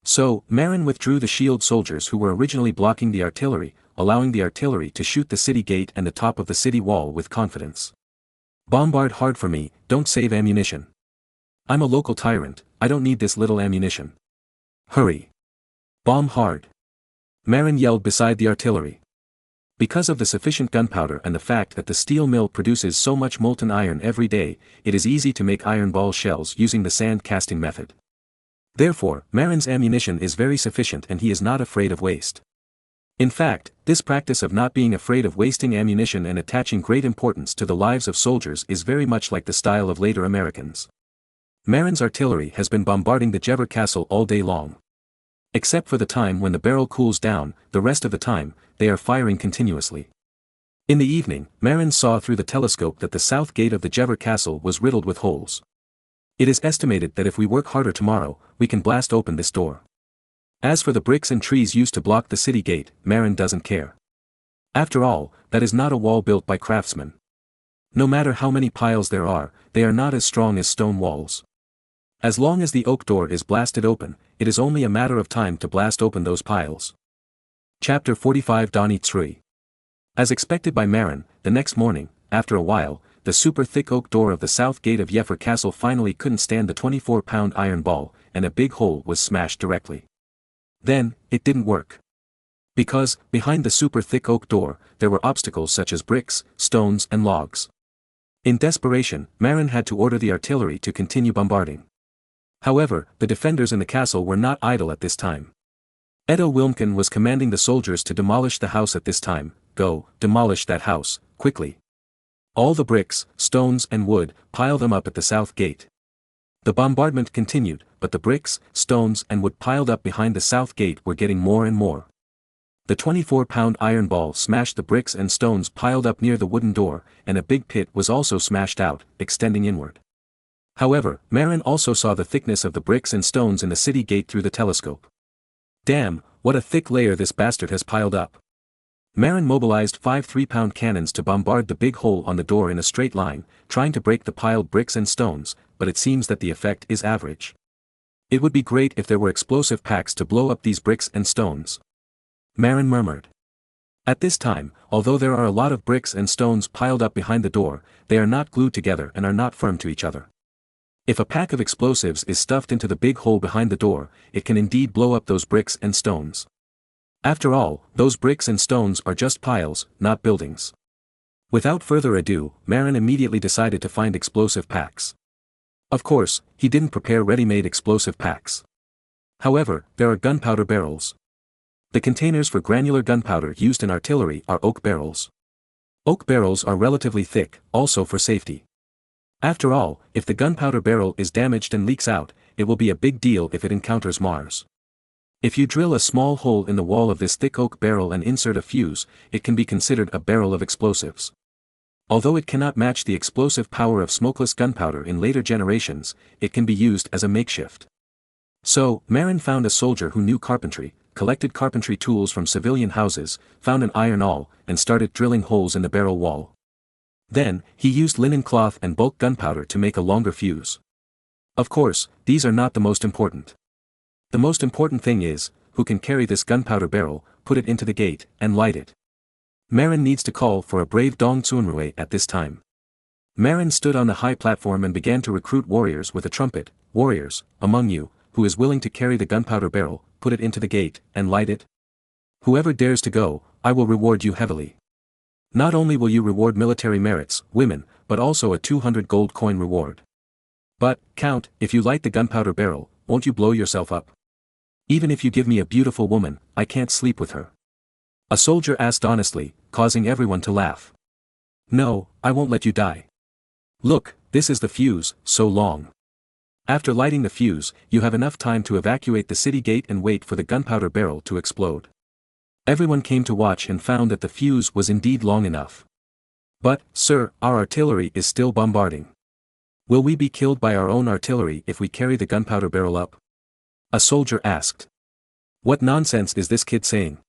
B: So, Marin withdrew the shield soldiers who were originally blocking the artillery, allowing the artillery to shoot the city gate and the top of the city wall with confidence. Bombard hard for me, don't save ammunition. I'm a local tyrant, I don't need this little ammunition. Hurry. Bomb hard. Marin yelled beside the artillery. Because of the sufficient gunpowder and the fact that the steel mill produces so much molten iron every day, it is easy to make iron ball shells using the sand casting method. Therefore, Marin's ammunition is very sufficient and he is not afraid of waste. In fact, this practice of not being afraid of wasting ammunition and attaching great importance to the lives of soldiers is very much like the style of later Americans. Marin's artillery has been bombarding the Jever castle all day long. Except for the time when the barrel cools down, the rest of the time, they are firing continuously. In the evening, Marin saw through the telescope that the south gate of the Jever castle was riddled with holes. It is estimated that if we work harder tomorrow, we can blast open this door. As for the bricks and trees used to block the city gate, Marin doesn't care. After all, that is not a wall built by craftsmen. No matter how many piles there are, they are not as strong as stone walls. As long as the oak door is blasted open, it is only a matter of time to blast open those piles. Chapter 45 Donny 3. As expected by Marin, the next morning, after a while, the super thick oak door of the south gate of Jever castle finally couldn't stand the 24-pound iron ball, and a big hole was smashed directly. Then, it didn't work. Because, behind the super thick oak door, there were obstacles such as bricks, stones and logs. In desperation, Marin had to order the artillery to continue bombarding. However, the defenders in the castle were not idle at this time. Edo Wilmken was commanding the soldiers to demolish the house at this time. Go, demolish that house, quickly. All the bricks, stones and wood, pile them up at the south gate. The bombardment continued, but the bricks, stones and wood piled up behind the south gate were getting more and more. The 24-pound iron ball smashed the bricks and stones piled up near the wooden door, and a big pit was also smashed out, extending inward. However, Marin also saw the thickness of the bricks and stones in the city gate through the telescope. Damn, what a thick layer this bastard has piled up. Marin mobilized 5 3-pound cannons to bombard the big hole on the door in a straight line, trying to break the piled bricks and stones, but it seems that the effect is average. It would be great if there were explosive packs to blow up these bricks and stones. Marin murmured. At this time, although there are a lot of bricks and stones piled up behind the door, they are not glued together and are not firm to each other. If a pack of explosives is stuffed into the big hole behind the door, it can indeed blow up those bricks and stones. After all, those bricks and stones are just piles, not buildings. Without further ado, Marin immediately decided to find explosive packs. Of course, he didn't prepare ready-made explosive packs. However, there are gunpowder barrels. The containers for granular gunpowder used in artillery are oak barrels. Oak barrels are relatively thick, also for safety. After all, if the gunpowder barrel is damaged and leaks out, it will be a big deal if it encounters Mars. If you drill a small hole in the wall of this thick oak barrel and insert a fuse, it can be considered a barrel of explosives. Although it cannot match the explosive power of smokeless gunpowder in later generations, it can be used as a makeshift. So, Marin found a soldier who knew carpentry, collected carpentry tools from civilian houses, found an iron awl, and started drilling holes in the barrel wall. Then, he used linen cloth and bulk gunpowder to make a longer fuse. Of course, these are not the most important. The most important thing is, who can carry this gunpowder barrel, put it into the gate, and light it. Marin needs to call for a brave Dong Tsunrui at this time. Marin stood on the high platform and began to recruit warriors with a trumpet. Warriors, among you, who is willing to carry the gunpowder barrel, put it into the gate, and light it? Whoever dares to go, I will reward you heavily. Not only will you reward military merits, women, but also a 200 gold coin reward. But, Count, if you light the gunpowder barrel, won't you blow yourself up? Even if you give me a beautiful woman, I can't sleep with her. A soldier asked honestly, causing everyone to laugh. No, I won't let you die. Look, this is the fuse, so long. After lighting the fuse, you have enough time to evacuate the city gate and wait for the gunpowder barrel to explode. Everyone came to watch and found that the fuse was indeed long enough. But, sir, our artillery is still bombarding. Will we be killed by our own artillery if we carry the gunpowder barrel up? A soldier asked. What nonsense is this kid saying?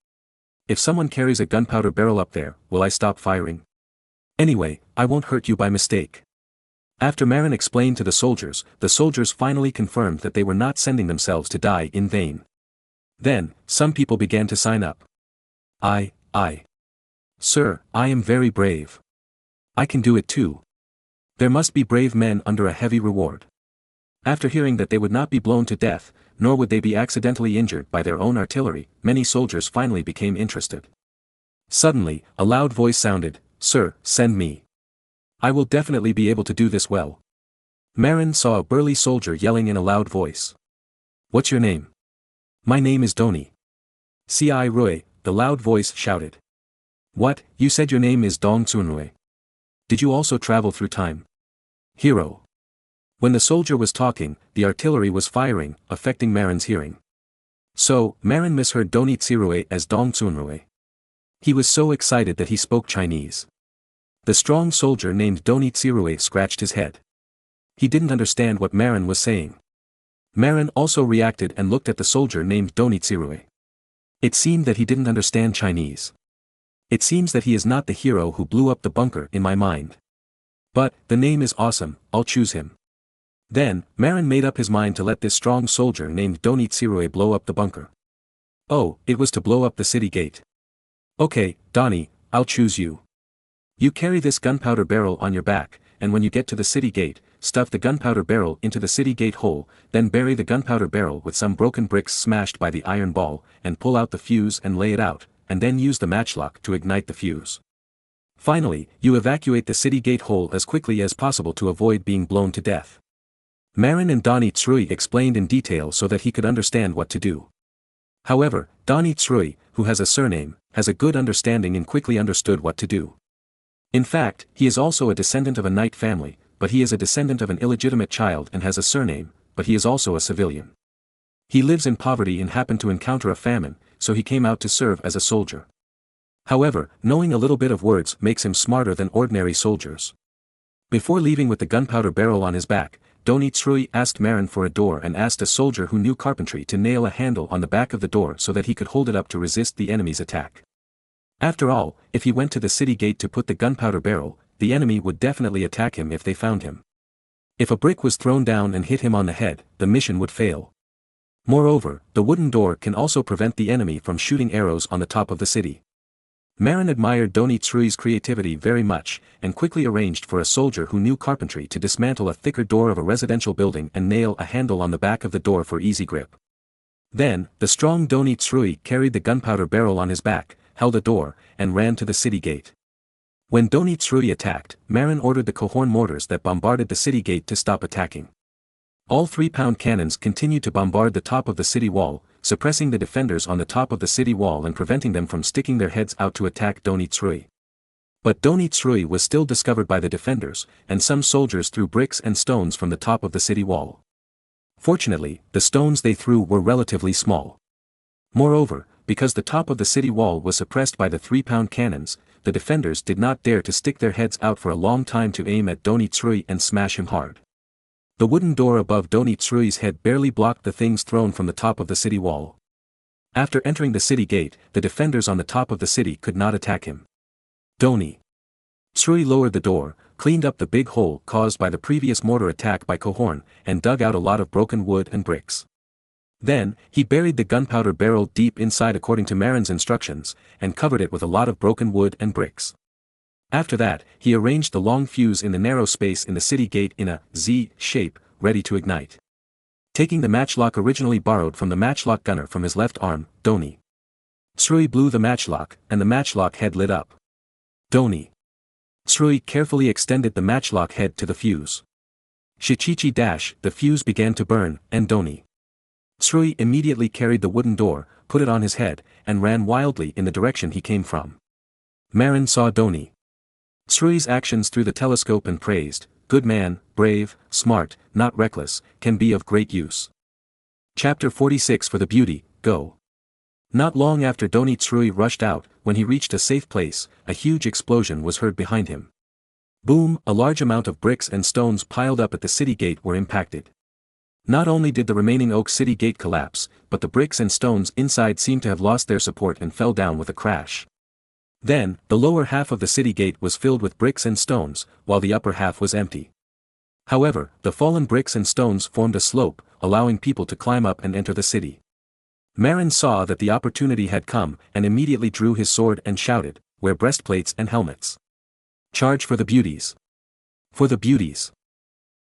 B: If someone carries a gunpowder barrel up there, will I stop firing? Anyway, I won't hurt you by mistake. After Marin explained to the soldiers finally confirmed that they were not sending themselves to die in vain. Then, some people began to sign up. Sir, I am very brave. I can do it too. There must be brave men under a heavy reward. After hearing that they would not be blown to death, nor would they be accidentally injured by their own artillery, many soldiers finally became interested. Suddenly, a loud voice sounded, "Sir, send me. I will definitely be able to do this well." Marin saw a burly soldier yelling in a loud voice. "What's your name?" "My name is Doni." "Si Rui," the loud voice shouted. "What, you said your name is Dong Tsunrui? Did you also travel through time?" "Hero." When the soldier was talking, the artillery was firing, affecting Marin's hearing. So, Marin misheard Doni Tsirue as Dong Tsunrui. He was so excited that he spoke Chinese. The strong soldier named Doni Tsirue scratched his head. He didn't understand what Marin was saying. Marin also reacted and looked at the soldier named Doni Tsirue. It seemed that he didn't understand Chinese. It seems that he is not the hero who blew up the bunker in my mind. But, the name is awesome, I'll choose him. Then, Marin made up his mind to let this strong soldier named Doni Tsirue blow up the bunker. Oh, it was to blow up the city gate. Okay, Donnie, I'll choose you. You carry this gunpowder barrel on your back, and when you get to the city gate, stuff the gunpowder barrel into the city gate hole, then bury the gunpowder barrel with some broken bricks smashed by the iron ball, and pull out the fuse and lay it out, and then use the matchlock to ignite the fuse. Finally, you evacuate the city gate hole as quickly as possible to avoid being blown to death. Marin and Doni Tsrui explained in detail so that he could understand what to do. However, Doni Tsrui, who has a surname, has a good understanding and quickly understood what to do. In fact, he is also a descendant of a knight family, but he is a descendant of an illegitimate child and has a surname, but he is also a civilian. He lives in poverty and happened to encounter a famine, so he came out to serve as a soldier. However, knowing a little bit of words makes him smarter than ordinary soldiers. Before leaving with the gunpowder barrel on his back, Doni Tsrui asked Marin for a door and asked a soldier who knew carpentry to nail a handle on the back of the door so that he could hold it up to resist the enemy's attack. After all, if he went to the city gate to put the gunpowder barrel, the enemy would definitely attack him if they found him. If a brick was thrown down and hit him on the head, the mission would fail. Moreover, the wooden door can also prevent the enemy from shooting arrows on the top of the city. Marin admired Doni Tsui's creativity very much, and quickly arranged for a soldier who knew carpentry to dismantle a thicker door of a residential building and nail a handle on the back of the door for easy grip. Then, the strong Doni Tsui carried the gunpowder barrel on his back, held a door, and ran to the city gate. When Doni Tsui attacked, Marin ordered the cohorn mortars that bombarded the city gate to stop attacking. All 3-pound cannons continued to bombard the top of the city wall, suppressing the defenders on the top of the city wall and preventing them from sticking their heads out to attack Doni Tsui. But Doni Tsui was still discovered by the defenders, and some soldiers threw bricks and stones from the top of the city wall. Fortunately, the stones they threw were relatively small. Moreover, because the top of the city wall was suppressed by the 3-pound cannons, the defenders did not dare to stick their heads out for a long time to aim at Doni Tsui and smash him hard. The wooden door above Doni Tsui's head barely blocked the things thrown from the top of the city wall. After entering the city gate, the defenders on the top of the city could not attack him. Doni Tsui lowered the door, cleaned up the big hole caused by the previous mortar attack by cohorn, and dug out a lot of broken wood and bricks. Then, he buried the gunpowder barrel deep inside according to Marin's instructions, and covered it with a lot of broken wood and bricks. After that, he arranged the long fuse in the narrow space in the city gate in a Z shape, ready to ignite. Taking the matchlock originally borrowed from the matchlock gunner from his left arm, Doni Tsui blew the matchlock, and the matchlock head lit up. Doni Tsui carefully extended the matchlock head to the fuse. Shichichi dash, the fuse began to burn, and Doni Tsui immediately carried the wooden door, put it on his head, and ran wildly in the direction he came from. Marin saw Doni Tsui's actions through the telescope and praised, "Good man, brave, smart, not reckless, can be of great use." Chapter 46 For the beauty, go. Not long after Doni Tsui rushed out, when he reached a safe place, a huge explosion was heard behind him. Boom, a large amount of bricks and stones piled up at the city gate were impacted. Not only did the remaining oak city gate collapse, but the bricks and stones inside seemed to have lost their support and fell down with a crash. Then, the lower half of the city gate was filled with bricks and stones, while the upper half was empty. However, the fallen bricks and stones formed a slope, allowing people to climb up and enter the city. Marin saw that the opportunity had come and immediately drew his sword and shouted, "Wear breastplates and helmets. Charge for the beauties! For the beauties!"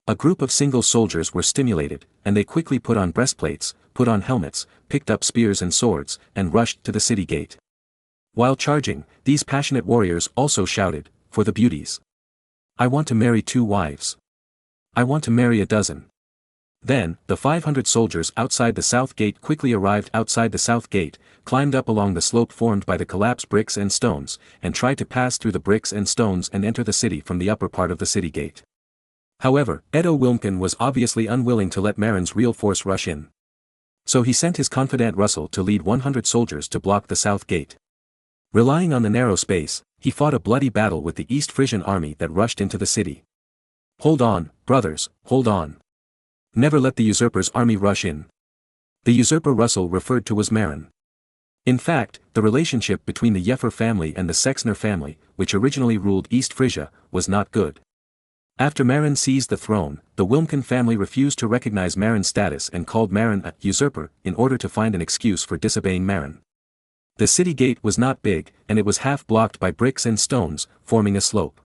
B: A group of single soldiers were stimulated, and they quickly put on breastplates, put on helmets, picked up spears and swords, and rushed to the city gate. While charging, these passionate warriors also shouted, "For the beauties! I want to marry 2 wives. I want to marry a dozen." Then, the 500 soldiers outside the south gate quickly arrived outside the south gate, climbed up along the slope formed by the collapsed bricks and stones, and tried to pass through the bricks and stones and enter the city from the upper part of the city gate. However, Edo Wilmkin was obviously unwilling to let Marin's real force rush in. So he sent his confidant Russell to lead 100 soldiers to block the south gate. Relying on the narrow space, he fought a bloody battle with the East Frisian army that rushed into the city. "Hold on, brothers, hold on. Never let the usurper's army rush in." The usurper Russell referred to was Marin. In fact, the relationship between the Yeffer family and the Sexner family, which originally ruled East Frisia, was not good. After Marin seized the throne, the Wilmkin family refused to recognize Marin's status and called Marin a usurper in order to find an excuse for disobeying Marin. The city gate was not big, and it was half blocked by bricks and stones, forming a slope.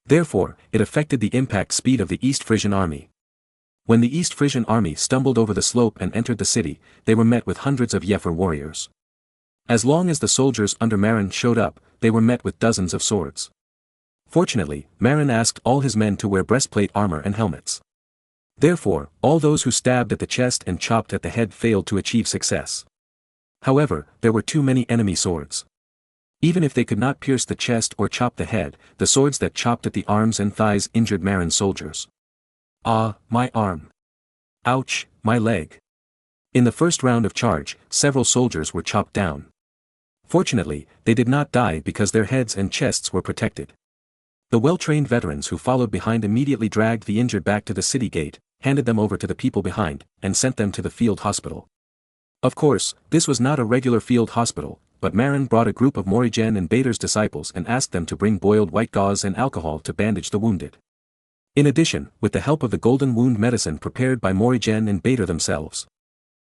B: Therefore, it affected the impact speed of the East Frisian army. When the East Frisian army stumbled over the slope and entered the city, they were met with hundreds of Yeffer warriors. As long as the soldiers under Marin showed up, they were met with dozens of swords. Fortunately, Marin asked all his men to wear breastplate armor and helmets. Therefore, all those who stabbed at the chest and chopped at the head failed to achieve success. However, there were too many enemy swords. Even if they could not pierce the chest or chop the head, the swords that chopped at the arms and thighs injured Marin's soldiers. "Ah, my arm! Ouch, my leg!" In the first round of charge, several soldiers were chopped down. Fortunately, they did not die because their heads and chests were protected. The well-trained veterans who followed behind immediately dragged the injured back to the city gate, handed them over to the people behind, and sent them to the field hospital. Of course, this was not a regular field hospital, but Marin brought a group of Morigen and Bader's disciples and asked them to bring boiled white gauze and alcohol to bandage the wounded. In addition, with the help of the golden wound medicine prepared by Morigen and Bader themselves,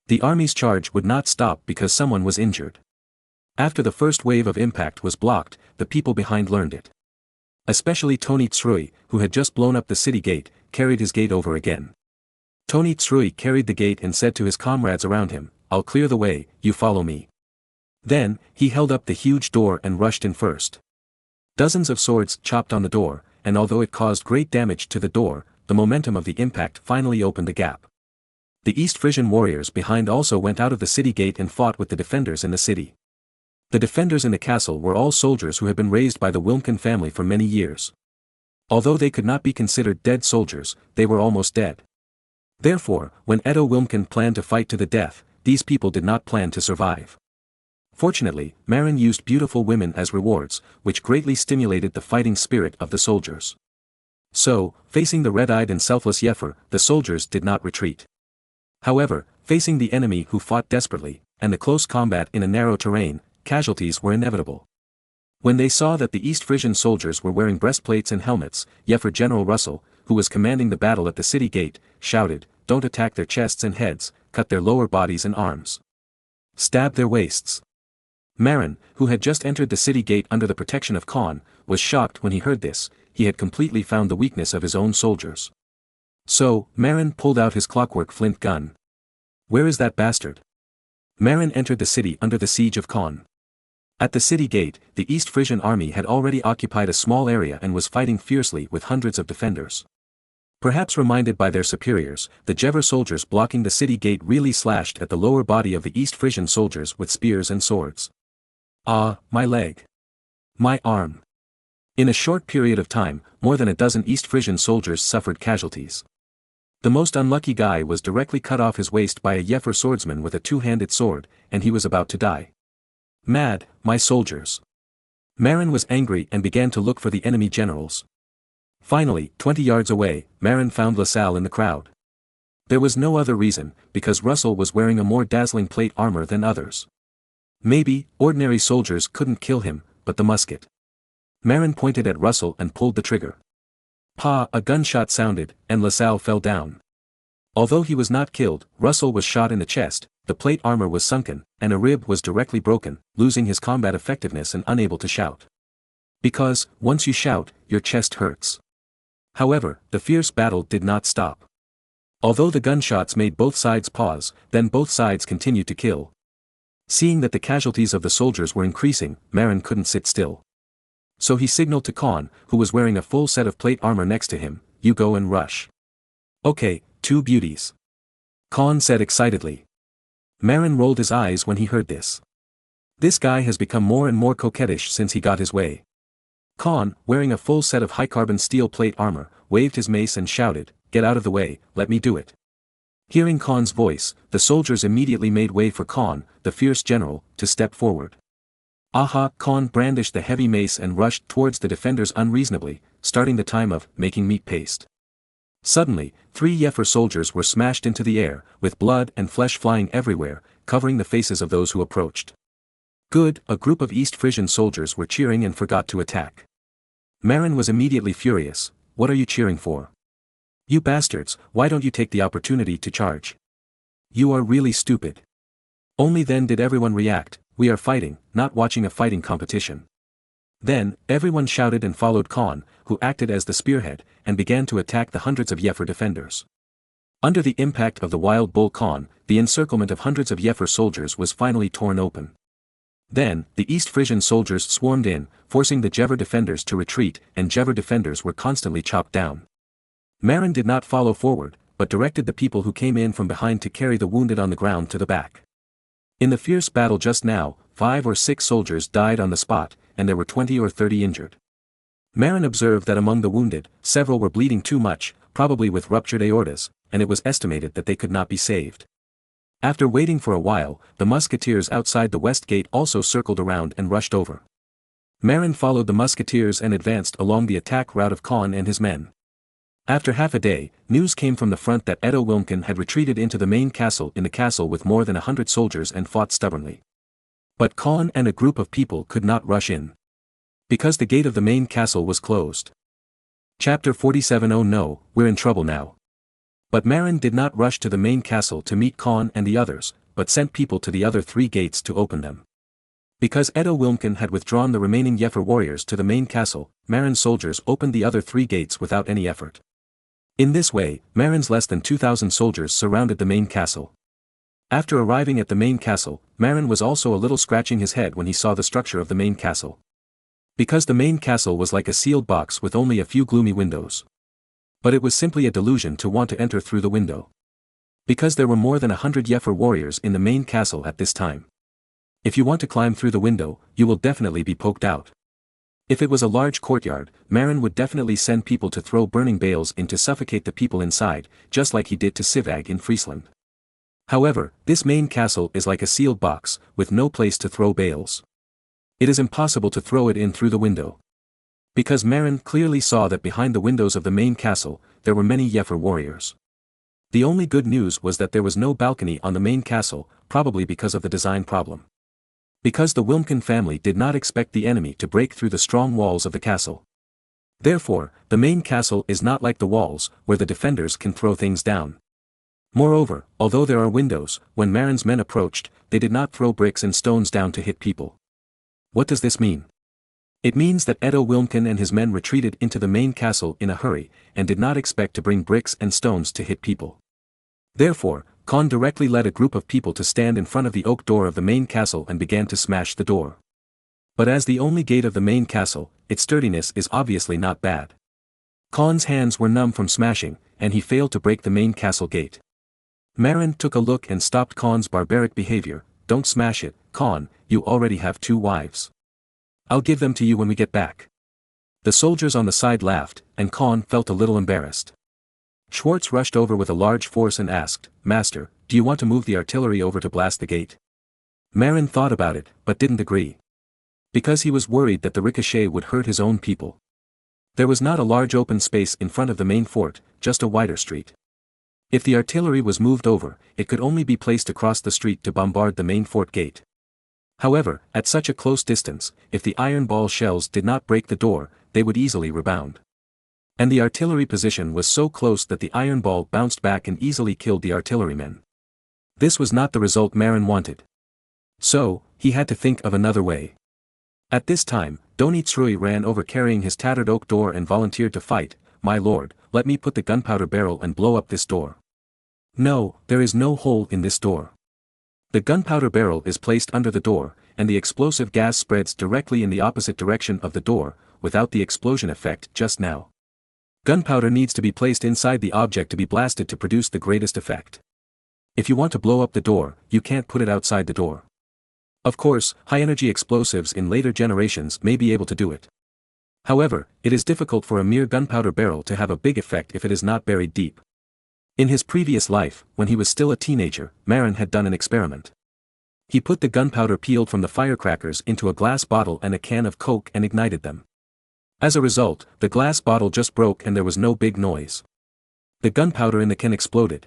B: the army's charge would not stop because someone was injured. After the first wave of impact was blocked, the people behind learned it. Especially Tony Tsrui, who had just blown up the city gate, carried his gate over again. Tony Tsrui carried the gate and said to his comrades around him, "I'll clear the way, you follow me." Then, he held up the huge door and rushed in first. Dozens of swords chopped on the door, and although it caused great damage to the door, the momentum of the impact finally opened a gap. The East Frisian warriors behind also went out of the city gate and fought with the defenders in the city. The defenders in the castle were all soldiers who had been raised by the Wilmkin family for many years. Although they could not be considered dead soldiers, they were almost dead. Therefore, when Edo Wilmkin planned to fight to the death, these people did not plan to survive. Fortunately, Marin used beautiful women as rewards, which greatly stimulated the fighting spirit of the soldiers. So, facing the red-eyed and selfless Yeffer, the soldiers did not retreat. However, facing the enemy who fought desperately, and the close combat in a narrow terrain, casualties were inevitable. When they saw that the East Frisian soldiers were wearing breastplates and helmets, Yeffer General Russell, who was commanding the battle at the city gate, shouted, "Don't attack their chests and heads, cut their lower bodies and arms. Stab their waists." Marin, who had just entered the city gate under the protection of Khan, was shocked when he heard this. He had completely found the weakness of his own soldiers. So, Marin pulled out his clockwork flint gun. "Where is that bastard?" Marin entered the city under the siege of Khan. At the city gate, the East Frisian army had already occupied a small area and was fighting fiercely with hundreds of defenders. Perhaps reminded by their superiors, the Jever soldiers blocking the city gate really slashed at the lower body of the East Frisian soldiers with spears and swords. "Ah, my leg! My arm!" In a short period of time, more than a dozen East Frisian soldiers suffered casualties. The most unlucky guy was directly cut off his waist by a Yeffer swordsman with a two-handed sword, and he was about to die. "Mad, my soldiers!" Marin was angry and began to look for the enemy generals. Finally, 20 yards away, Marin found LaSalle in the crowd. There was no other reason, because Russell was wearing a more dazzling plate armor than others. Maybe, ordinary soldiers couldn't kill him, but the musket. Marin pointed at Russell and pulled the trigger. Pa! A gunshot sounded, and LaSalle fell down. Although he was not killed, Russell was shot in the chest, the plate armor was sunken, and a rib was directly broken, losing his combat effectiveness and unable to shout. Because, once you shout, your chest hurts. However, the fierce battle did not stop. Although the gunshots made both sides pause, then both sides continued to kill. Seeing that the casualties of the soldiers were increasing, Marin couldn't sit still. So he signaled to Khan, who was wearing a full set of plate armor next to him, "You go and rush." "Okay, two beauties," Khan said excitedly. Marin rolled his eyes when he heard this. This guy has become more and more coquettish since he got his way. Khan, wearing a full set of high-carbon steel plate armor, waved his mace and shouted, "Get out of the way, let me do it." Hearing Khan's voice, the soldiers immediately made way for Khan, the fierce general, to step forward. Aha! Khan brandished the heavy mace and rushed towards the defenders unreasonably, starting the time of making meat paste. Suddenly, 3 Yeffer soldiers were smashed into the air, with blood and flesh flying everywhere, covering the faces of those who approached. Good, a group of East Frisian soldiers were cheering and forgot to attack. Marin was immediately furious. "What are you cheering for? You bastards, why don't you take the opportunity to charge? You are really stupid." Only then did everyone react. "We are fighting, not watching a fighting competition." Then, everyone shouted and followed Khan, who acted as the spearhead, and began to attack the hundreds of Yeffer defenders. Under the impact of the wild bull Khan, the encirclement of hundreds of Yeffer soldiers was finally torn open. Then, the East Frisian soldiers swarmed in, forcing the Jever defenders to retreat, and Jever defenders were constantly chopped down. Marin did not follow forward, but directed the people who came in from behind to carry the wounded on the ground to the back. In the fierce battle just now, 5 or 6 soldiers died on the spot, and there were 20 or 30 injured. Marin observed that among the wounded, several were bleeding too much, probably with ruptured aortas, and it was estimated that they could not be saved. After waiting for a while, the musketeers outside the west gate also circled around and rushed over. Marin followed the musketeers and advanced along the attack route of Khan and his men. After half a day, news came from the front that Edo Wilmken had retreated into the main castle in the castle with more than 100 soldiers and fought stubbornly. But Khan and a group of people could not rush in. Because the gate of the main castle was closed. Chapter 47. Oh no, we're in trouble now. But Marin did not rush to the main castle to meet Khan and the others, but sent people to the other 3 gates to open them. Because Edo Wilmken had withdrawn the remaining Yeffer warriors to the main castle, Marin's soldiers opened the other 3 gates without any effort. In this way, Marin's less than 2,000 soldiers surrounded the main castle. After arriving at the main castle, Marin was also a little scratching his head when he saw the structure of the main castle. Because the main castle was like a sealed box with only a few gloomy windows. But it was simply a delusion to want to enter through the window. Because there were more than 100 Yeffer warriors in the main castle at this time. If you want to climb through the window, you will definitely be poked out. If it was a large courtyard, Marin would definitely send people to throw burning bales in to suffocate the people inside, just like he did to Sivag in Friesland. However, this main castle is like a sealed box, with no place to throw bales. It is impossible to throw it in through the window. Because Marin clearly saw that behind the windows of the main castle, there were many Yeffer warriors. The only good news was that there was no balcony on the main castle, probably because of the design problem. Because the Wilmken family did not expect the enemy to break through the strong walls of the castle. Therefore, the main castle is not like the walls, where the defenders can throw things down. Moreover, although there are windows, when Marin's men approached, they did not throw bricks and stones down to hit people. What does this mean? It means that Edo Wilmken and his men retreated into the main castle in a hurry, and did not expect to bring bricks and stones to hit people. Therefore, Khan directly led a group of people to stand in front of the oak door of the main castle and began to smash the door. But as the only gate of the main castle, its sturdiness is obviously not bad. Khan's hands were numb from smashing, and he failed to break the main castle gate. Marin took a look and stopped Khan's barbaric behavior. "Don't smash it, Khan, you already have 2 wives. I'll give them to you when we get back." The soldiers on the side laughed, and Khan felt a little embarrassed. Schwartz rushed over with a large force and asked, "Master, do you want to move the artillery over to blast the gate?" Marin thought about it, but didn't agree. Because he was worried that the ricochet would hurt his own people. There was not a large open space in front of the main fort, just a wider street. If the artillery was moved over, it could only be placed across the street to bombard the main fort gate. However, at such a close distance, if the iron ball shells did not break the door, they would easily rebound. And the artillery position was so close that the iron ball bounced back and easily killed the artillerymen. This was not the result Marin wanted. So, he had to think of another way. At this time, Donitsrui ran over carrying his tattered oak door and volunteered to fight. "My lord, let me put the gunpowder barrel and blow up this door." "No, there is no hole in this door. The gunpowder barrel is placed under the door, and the explosive gas spreads directly in the opposite direction of the door, without the explosion effect just now. Gunpowder needs to be placed inside the object to be blasted to produce the greatest effect. If you want to blow up the door, you can't put it outside the door. Of course, high-energy explosives in later generations may be able to do it. However, it is difficult for a mere gunpowder barrel to have a big effect if it is not buried deep. In his previous life, when he was still a teenager, Marin had done an experiment. He put the gunpowder peeled from the firecrackers into a glass bottle and a can of Coke and ignited them. As a result, the glass bottle just broke and there was no big noise. The gunpowder in the can exploded.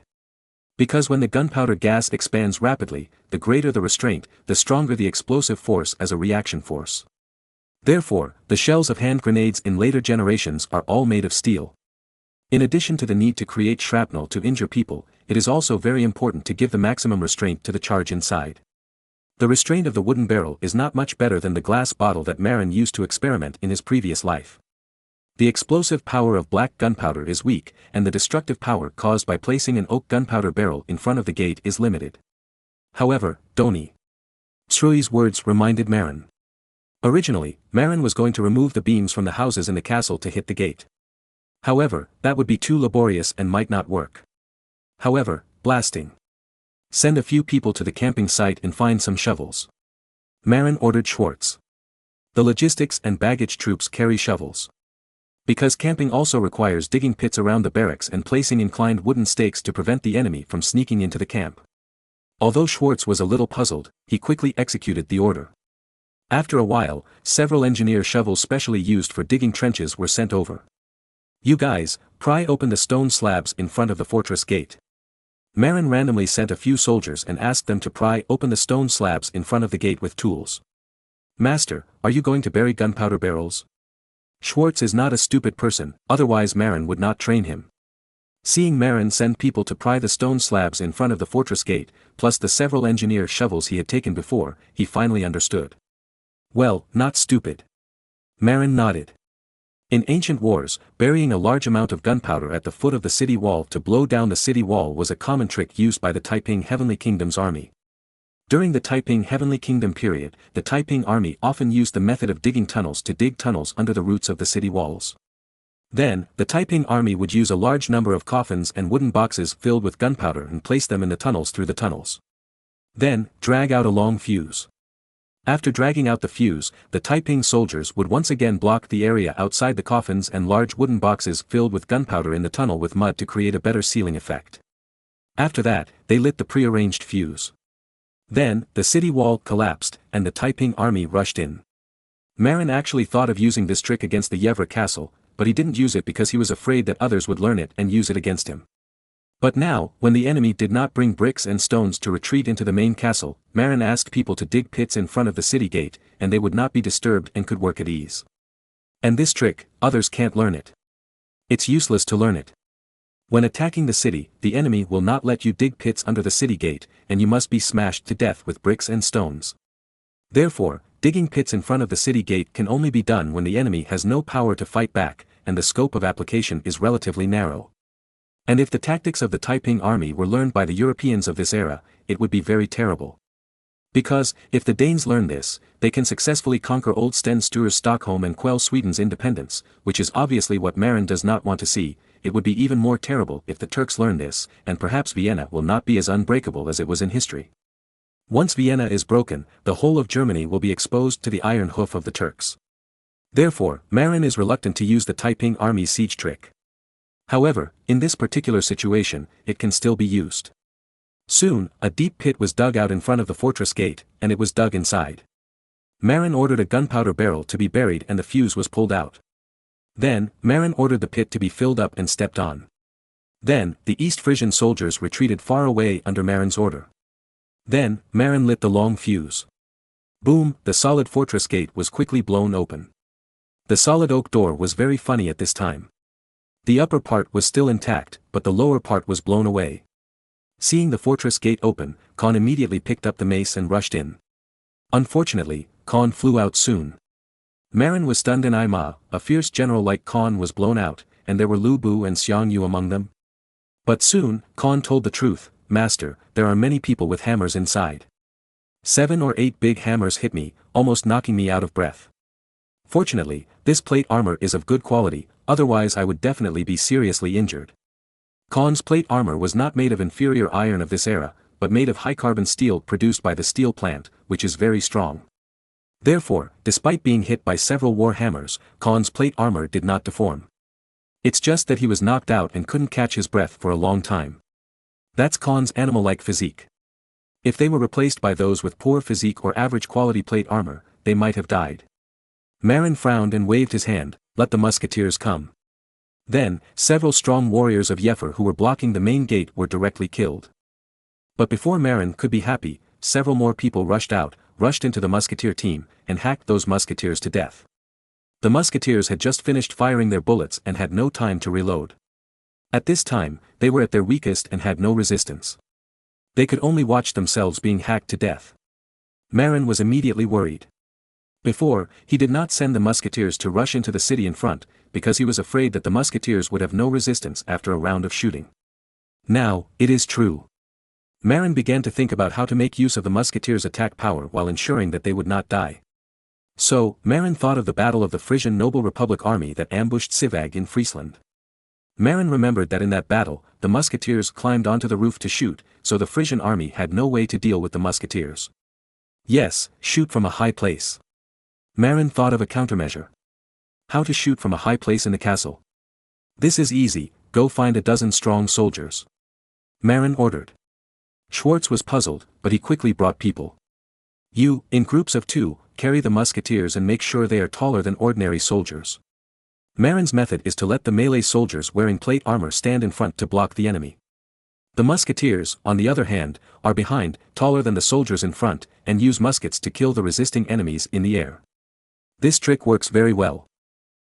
B: Because when the gunpowder gas expands rapidly, the greater the restraint, the stronger the explosive force as a reaction force. Therefore, the shells of hand grenades in later generations are all made of steel. In addition to the need to create shrapnel to injure people, it is also very important to give the maximum restraint to the charge inside. The restraint of the wooden barrel is not much better than the glass bottle that Marin used to experiment in his previous life. The explosive power of black gunpowder is weak, and the destructive power caused by placing an oak gunpowder barrel in front of the gate is limited. However, Donitsrui's words reminded Marin. Originally, Marin was going to remove the beams from the houses in the castle to hit the gate. However, that would be too laborious and might not work. However, blasting. Send a few people to the camping site and find some shovels. Marin ordered Schwartz. The logistics and baggage troops carry shovels. Because camping also requires digging pits around the barracks and placing inclined wooden stakes to prevent the enemy from sneaking into the camp. Although Schwartz was a little puzzled, he quickly executed the order. After a while, several engineer shovels specially used for digging trenches were sent over. "You guys, pry open the stone slabs in front of the fortress gate." Marin randomly sent a few soldiers and asked them to pry open the stone slabs in front of the gate with tools. "Master, are you going to bury gunpowder barrels?" Schwartz is not a stupid person, otherwise Marin would not train him. Seeing Marin send people to pry the stone slabs in front of the fortress gate, plus the several engineer shovels he had taken before, he finally understood. "Well, not stupid." Marin nodded. In ancient wars, burying a large amount of gunpowder at the foot of the city wall to blow down the city wall was a common trick used by the Taiping Heavenly Kingdom's army. During the Taiping Heavenly Kingdom period, the Taiping army often used the method of digging tunnels to dig tunnels under the roots of the city walls. Then, the Taiping army would use a large number of coffins and wooden boxes filled with gunpowder and place them in the tunnels through the tunnels. Then, drag out a long fuse. After dragging out the fuse, the Taiping soldiers would once again block the area outside the coffins and large wooden boxes filled with gunpowder in the tunnel with mud to create a better sealing effect. After that, they lit the prearranged fuse. Then, the city wall collapsed, and the Taiping army rushed in. Marin actually thought of using this trick against the Yevra castle, but he didn't use it because he was afraid that others would learn it and use it against him. But now, when the enemy did not bring bricks and stones to retreat into the main castle, Marin asked people to dig pits in front of the city gate, and they would not be disturbed and could work at ease. And this trick, others can't learn it. It's useless to learn it. When attacking the city, the enemy will not let you dig pits under the city gate, and you must be smashed to death with bricks and stones. Therefore, digging pits in front of the city gate can only be done when the enemy has no power to fight back, and the scope of application is relatively narrow. And if the tactics of the Taiping army were learned by the Europeans of this era, it would be very terrible. Because, if the Danes learn this, they can successfully conquer old Sten Sture's Stockholm and quell Sweden's independence, which is obviously what Marin does not want to see. It would be even more terrible if the Turks learn this, and perhaps Vienna will not be as unbreakable as it was in history. Once Vienna is broken, the whole of Germany will be exposed to the iron hoof of the Turks. Therefore, Marin is reluctant to use the Taiping army's siege trick. However, in this particular situation, it can still be used. Soon, a deep pit was dug out in front of the fortress gate, and it was dug inside. Marin ordered a gunpowder barrel to be buried and the fuse was pulled out. Then, Marin ordered the pit to be filled up and stepped on. Then, the East Frisian soldiers retreated far away under Marin's order. Then, Marin lit the long fuse. Boom, the solid fortress gate was quickly blown open. The solid oak door was very funny at this time. The upper part was still intact, but the lower part was blown away. Seeing the fortress gate open, Khan immediately picked up the mace and rushed in. Unfortunately, Khan flew out soon. Marin was stunned and Ima, a fierce general like Khan, was blown out, and there were Lu Bu and Xiang Yu among them. But soon, Khan told the truth, "Master, there are many people with hammers inside. 7 or 8 big hammers hit me, almost knocking me out of breath. Fortunately, this plate armor is of good quality, otherwise I would definitely be seriously injured." Khan's plate armor was not made of inferior iron of this era, but made of high-carbon steel produced by the steel plant, which is very strong. Therefore, despite being hit by several war hammers, Khan's plate armor did not deform. It's just that he was knocked out and couldn't catch his breath for a long time. That's Khan's animal-like physique. If they were replaced by those with poor physique or average quality plate armor, they might have died. Marin frowned and waved his hand, "Let the musketeers come." Then, several strong warriors of Yefer who were blocking the main gate were directly killed. But before Marin could be happy, several more people rushed into the musketeer team, and hacked those musketeers to death. The musketeers had just finished firing their bullets and had no time to reload. At this time, they were at their weakest and had no resistance. They could only watch themselves being hacked to death. Marin was immediately worried. Before, he did not send the musketeers to rush into the city in front, because he was afraid that the musketeers would have no resistance after a round of shooting. Now, it is true. Marin began to think about how to make use of the musketeers' attack power while ensuring that they would not die. So, Marin thought of the battle of the Frisian Noble Republic army that ambushed Sivag in Friesland. Marin remembered that in that battle, the musketeers climbed onto the roof to shoot, so the Frisian army had no way to deal with the musketeers. Yes, shoot from a high place. Marin thought of a countermeasure. How to shoot from a high place in the castle? This is easy, go find a dozen strong soldiers. Marin ordered. Schwartz was puzzled, but he quickly brought people. You, in groups of 2, carry the musketeers and make sure they are taller than ordinary soldiers. Marin's method is to let the melee soldiers wearing plate armor stand in front to block the enemy. The musketeers, on the other hand, are behind, taller than the soldiers in front, and use muskets to kill the resisting enemies in the air. This trick works very well.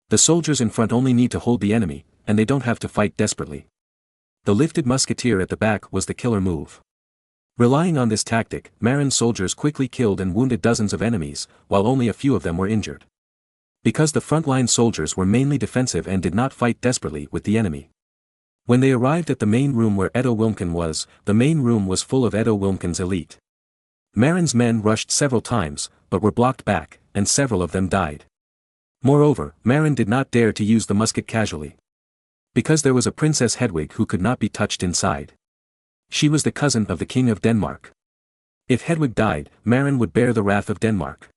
B: The soldiers in front only need to hold the enemy, and they don't have to fight desperately. The lifted musketeer at the back was the killer move. Relying on this tactic, Marin's soldiers quickly killed and wounded dozens of enemies, while only a few of them were injured. Because the frontline soldiers were mainly defensive and did not fight desperately with the enemy. When they arrived at the main room where Edo Wilmken was, the main room was full of Edo Wilmken's elite. Marin's men rushed several times, but were blocked back, and several of them died. Moreover, Marin did not dare to use the musket casually. Because there was a Princess Hedwig who could not be touched inside. She was the cousin of the King of Denmark. If Hedwig died, Marin would bear the wrath of Denmark.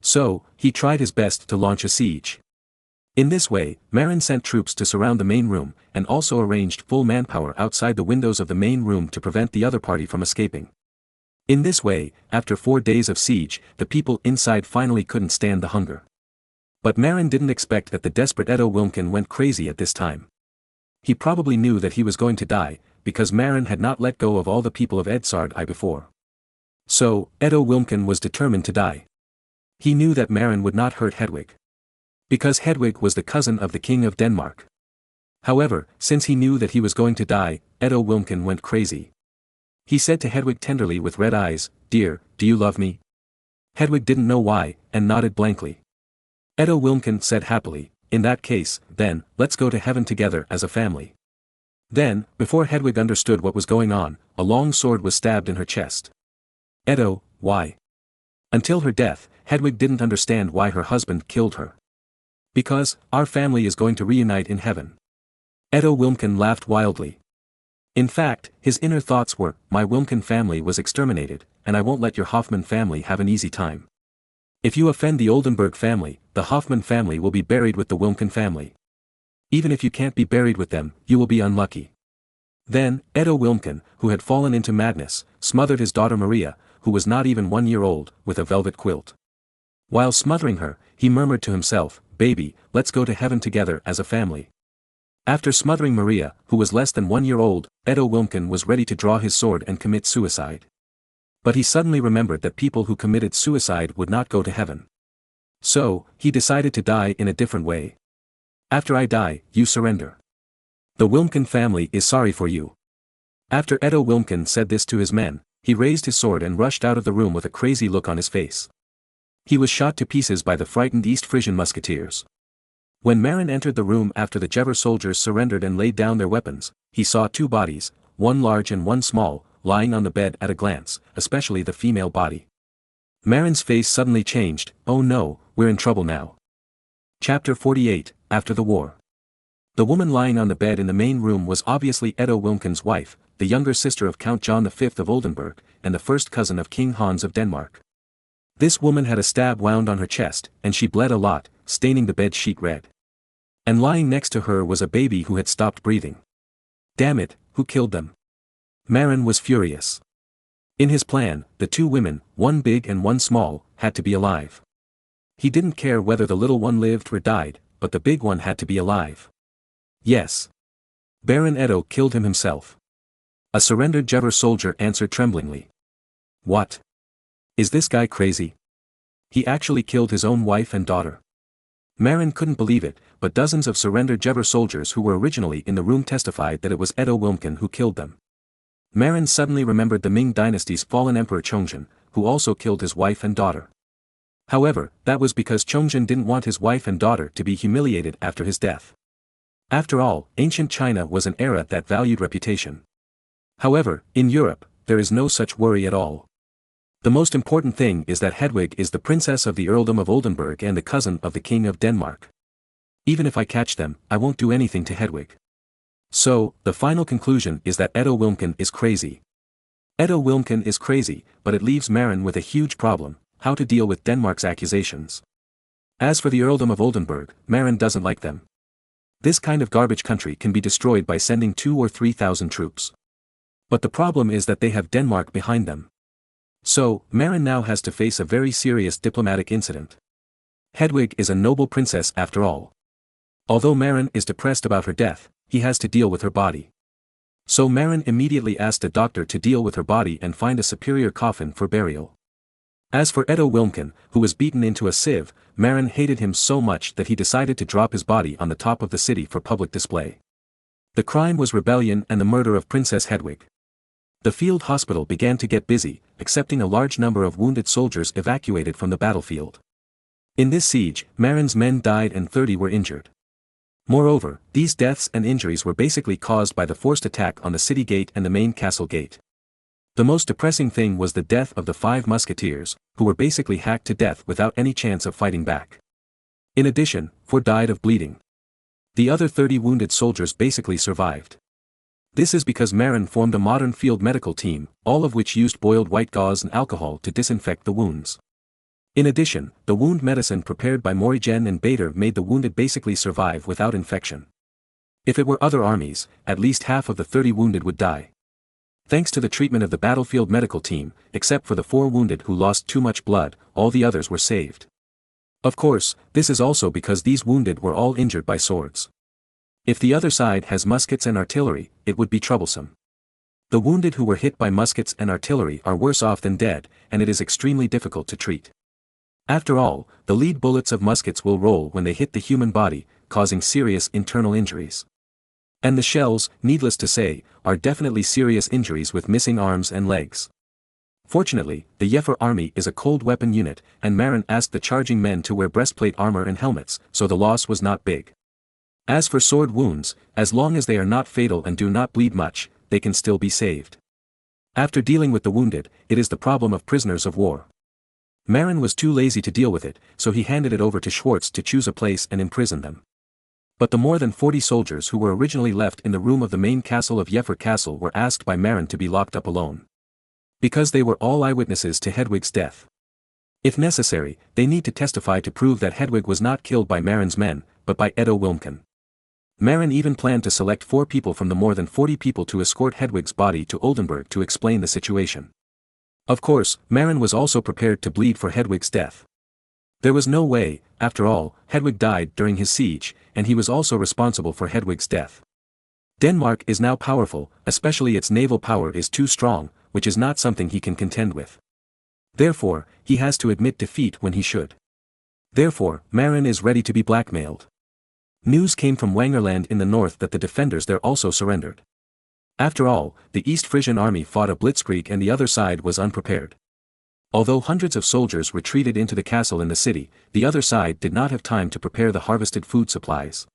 B: So, he tried his best to launch a siege. In this way, Marin sent troops to surround the main room, and also arranged full manpower outside the windows of the main room to prevent the other party from escaping. In this way, after 4 days of siege, the people inside finally couldn't stand the hunger. But Marin didn't expect that the desperate Edo Wilmken went crazy at this time. He probably knew that he was going to die, because Marin had not let go of all the people of Edsard I before. So, Edo Wilmken was determined to die. He knew that Marin would not hurt Hedwig. Because Hedwig was the cousin of the King of Denmark. However, since he knew that he was going to die, Edo Wilmken went crazy. He said to Hedwig tenderly with red eyes, "Dear, do you love me?" Hedwig didn't know why, and nodded blankly. Edo Wilmken said happily, "In that case, then, let's go to heaven together as a family." Then, before Hedwig understood what was going on, a long sword was stabbed in her chest. Edo, why? Until her death, Hedwig didn't understand why her husband killed her. Because, our family is going to reunite in heaven. Edo Wilmken laughed wildly. In fact, his inner thoughts were, my Wilmken family was exterminated, and I won't let your Hoffman family have an easy time. If you offend the Oldenburg family, the Hoffman family will be buried with the Wilmken family. Even if you can't be buried with them, you will be unlucky. Then, Edo Wilmken, who had fallen into madness, smothered his daughter Maria, who was not even 1 year old, with a velvet quilt. While smothering her, he murmured to himself, "Baby, let's go to heaven together as a family." After smothering Maria, who was less than 1 year old, Edo Wilmken was ready to draw his sword and commit suicide. But he suddenly remembered that people who committed suicide would not go to heaven. So, he decided to die in a different way. After I die, you surrender. The Wilmken family is sorry for you. After Edo Wilmkin said this to his men, he raised his sword and rushed out of the room with a crazy look on his face. He was shot to pieces by the frightened East Frisian musketeers. When Marin entered the room after the Jever soldiers surrendered and laid down their weapons, he saw two bodies, one large and one small, lying on the bed at a glance, especially the female body. Marin's face suddenly changed. Oh no, we're in trouble now. Chapter 48, After the War. The woman lying on the bed in the main room was obviously Edo Wilmkin's wife, the younger sister of Count John V of Oldenburg, and the first cousin of King Hans of Denmark. This woman had a stab wound on her chest, and she bled a lot, staining the bed sheet red. And lying next to her was a baby who had stopped breathing. Damn it, who killed them? Marin was furious. In his plan, the two women, one big and one small, had to be alive. He didn't care whether the little one lived or died, but the big one had to be alive. Yes. Baron Edo killed him himself. A surrendered Jever soldier answered tremblingly. What? Is this guy crazy? He actually killed his own wife and daughter. Marin couldn't believe it, but dozens of surrendered Jever soldiers who were originally in the room testified that it was Edo Wilmkin who killed them. Marin suddenly remembered the Ming dynasty's fallen emperor Chongzhen, who also killed his wife and daughter. However, that was because Chongzhen didn't want his wife and daughter to be humiliated after his death. After all, ancient China was an era that valued reputation. However, in Europe, there is no such worry at all. The most important thing is that Hedwig is the princess of the earldom of Oldenburg and the cousin of the king of Denmark. Even if I catch them, I won't do anything to Hedwig. So, the final conclusion is that Edo Wilmkin is crazy. Edo Wilmkin is crazy, but it leaves Marin with a huge problem: how to deal with Denmark's accusations. As for the earldom of Oldenburg, Marin doesn't like them. This kind of garbage country can be destroyed by sending 2,000 or 3,000 troops. But the problem is that they have Denmark behind them. So, Marin now has to face a very serious diplomatic incident. Hedwig is a noble princess after all. Although Marin is depressed about her death, he has to deal with her body. So Marin immediately asked a doctor to deal with her body and find a superior coffin for burial. As for Edo Wilmkin, who was beaten into a sieve, Marin hated him so much that he decided to drop his body on the top of the city for public display. The crime was rebellion and the murder of Princess Hedwig. The field hospital began to get busy, accepting a large number of wounded soldiers evacuated from the battlefield. In this siege, Marin's men died and 30 were injured. Moreover, these deaths and injuries were basically caused by the forced attack on the city gate and the main castle gate. The most depressing thing was the death of the 5 musketeers, who were basically hacked to death without any chance of fighting back. In addition, 4 died of bleeding. The other 30 wounded soldiers basically survived. This is because Marin formed a modern field medical team, all of which used boiled white gauze and alcohol to disinfect the wounds. In addition, the wound medicine prepared by Morigen and Bader made the wounded basically survive without infection. If it were other armies, at least half of the 30 wounded would die. Thanks to the treatment of the battlefield medical team, except for the 4 wounded who lost too much blood, all the others were saved. Of course, this is also because these wounded were all injured by swords. If the other side has muskets and artillery, it would be troublesome. The wounded who were hit by muskets and artillery are worse off than dead, and it is extremely difficult to treat. After all, the lead bullets of muskets will roll when they hit the human body, causing serious internal injuries. And the shells, needless to say, are definitely serious injuries with missing arms and legs. Fortunately, the Jever army is a cold weapon unit, and Marin asked the charging men to wear breastplate armor and helmets, so the loss was not big. As for sword wounds, as long as they are not fatal and do not bleed much, they can still be saved. After dealing with the wounded, it is the problem of prisoners of war. Marin was too lazy to deal with it, so he handed it over to Schwartz to choose a place and imprison them. But the more than 40 soldiers who were originally left in the room of the main castle of Jever Castle were asked by Marin to be locked up alone. Because they were all eyewitnesses to Hedwig's death. If necessary, they need to testify to prove that Hedwig was not killed by Marin's men, but by Edo Wilmkin. Marin even planned to select 4 people from the more than 40 people to escort Hedwig's body to Oldenburg to explain the situation. Of course, Marin was also prepared to bleed for Hedwig's death. There was no way, after all, Hedwig died during his siege, and he was also responsible for Hedwig's death. Denmark is now powerful, especially its naval power is too strong, which is not something he can contend with. Therefore, he has to admit defeat when he should. Therefore, Marin is ready to be blackmailed. News came from Wangerland in the north that the defenders there also surrendered. After all, the East Frisian army fought a blitzkrieg and the other side was unprepared. Although hundreds of soldiers retreated into the castle in the city, the other side did not have time to prepare the harvested food supplies.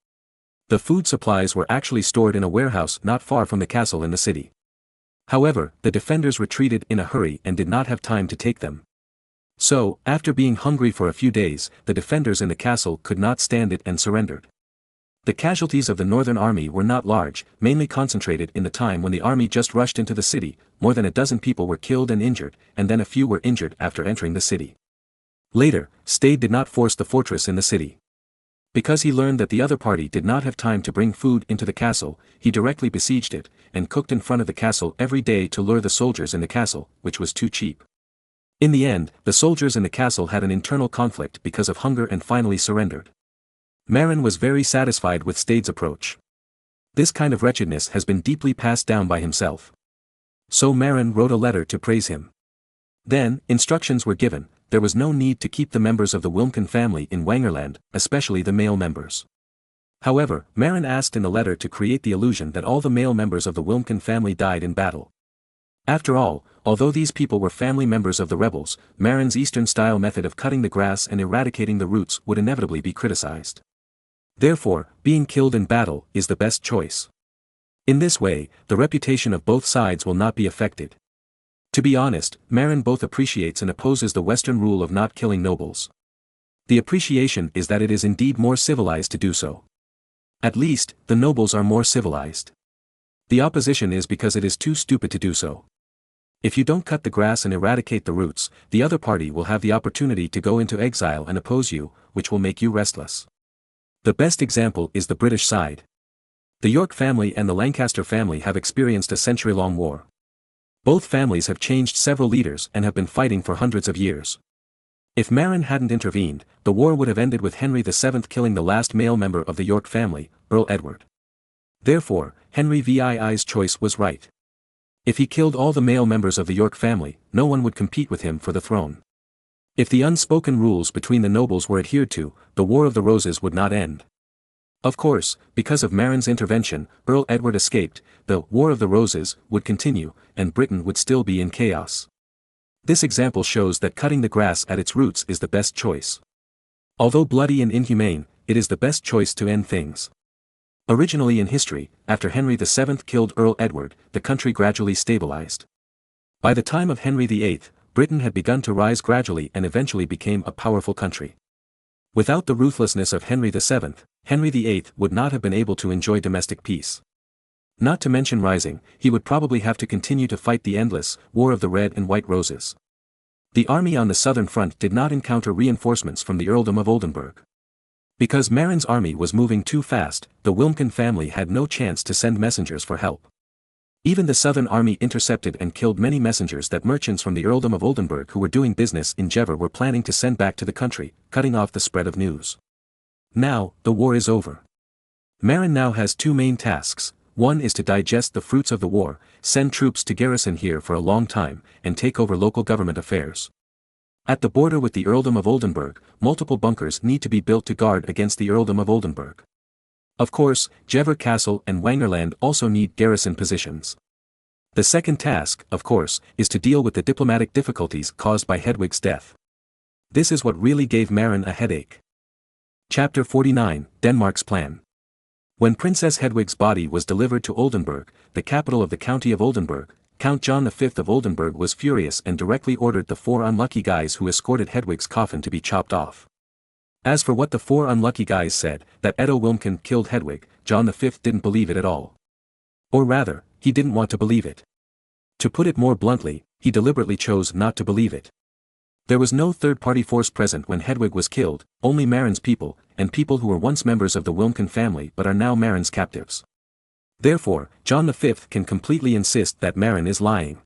B: The food supplies were actually stored in a warehouse not far from the castle in the city. However, the defenders retreated in a hurry and did not have time to take them. So, after being hungry for a few days, the defenders in the castle could not stand it and surrendered. The casualties of the northern army were not large, mainly concentrated in the time when the army just rushed into the city. More than a dozen people were killed and injured, and then a few were injured after entering the city. Later, Stade did not force the fortress in the city. Because he learned that the other party did not have time to bring food into the castle, he directly besieged it, and cooked in front of the castle every day to lure the soldiers in the castle, which was too cheap. In the end, the soldiers in the castle had an internal conflict because of hunger and finally surrendered. Marin was very satisfied with Stade's approach. This kind of wretchedness has been deeply passed down by himself. So Marin wrote a letter to praise him. Then, instructions were given. There was no need to keep the members of the Wilmken family in Wangerland, especially the male members. However, Marin asked in the letter to create the illusion that all the male members of the Wilmken family died in battle. After all, although these people were family members of the rebels, Marin's Eastern-style method of cutting the grass and eradicating the roots would inevitably be criticized. Therefore, being killed in battle is the best choice. In this way, the reputation of both sides will not be affected. To be honest, Marin both appreciates and opposes the Western rule of not killing nobles. The appreciation is that it is indeed more civilized to do so. At least, the nobles are more civilized. The opposition is because it is too stupid to do so. If you don't cut the grass and eradicate the roots, the other party will have the opportunity to go into exile and oppose you, which will make you restless. The best example is the British side. The York family and the Lancaster family have experienced a century-long war. Both families have changed several leaders and have been fighting for hundreds of years. If Marin hadn't intervened, the war would have ended with Henry VII killing the last male member of the York family, Earl Edward. Therefore, Henry VII's choice was right. If he killed all the male members of the York family, no one would compete with him for the throne. If the unspoken rules between the nobles were adhered to, the War of the Roses would not end. Of course, because of Marin's intervention, Earl Edward escaped, the War of the Roses would continue, and Britain would still be in chaos. This example shows that cutting the grass at its roots is the best choice. Although bloody and inhumane, it is the best choice to end things. Originally in history, after Henry VII killed Earl Edward, the country gradually stabilized. By the time of Henry VIII, Britain had begun to rise gradually and eventually became a powerful country. Without the ruthlessness of Henry VII, Henry VIII would not have been able to enjoy domestic peace. Not to mention rising, he would probably have to continue to fight the endless War of the Red and White Roses. The army on the southern front did not encounter reinforcements from the Earldom of Oldenburg. Because Marin's army was moving too fast, the Wilmken family had no chance to send messengers for help. Even the southern army intercepted and killed many messengers that merchants from the Earldom of Oldenburg who were doing business in Jever were planning to send back to the country, cutting off the spread of news. Now, the war is over. Marin now has two main tasks. One is to digest the fruits of the war, send troops to garrison here for a long time, and take over local government affairs. At the border with the Earldom of Oldenburg, multiple bunkers need to be built to guard against the Earldom of Oldenburg. Of course, Jever Castle and Wangerland also need garrison positions. The second task, of course, is to deal with the diplomatic difficulties caused by Hedwig's death. This is what really gave Marin a headache. Chapter 49, Denmark's Plan. When Princess Hedwig's body was delivered to Oldenburg, the capital of the county of Oldenburg, Count John V of Oldenburg was furious and directly ordered the 4 unlucky guys who escorted Hedwig's coffin to be chopped off. As for what the 4 unlucky guys said, that Edo Wilmken killed Hedwig, John V didn't believe it at all. Or rather, he didn't want to believe it. To put it more bluntly, he deliberately chose not to believe it. There was no third-party force present when Hedwig was killed, only Marin's people, and people who were once members of the Wilmken family but are now Marin's captives. Therefore, John V can completely insist that Marin is lying.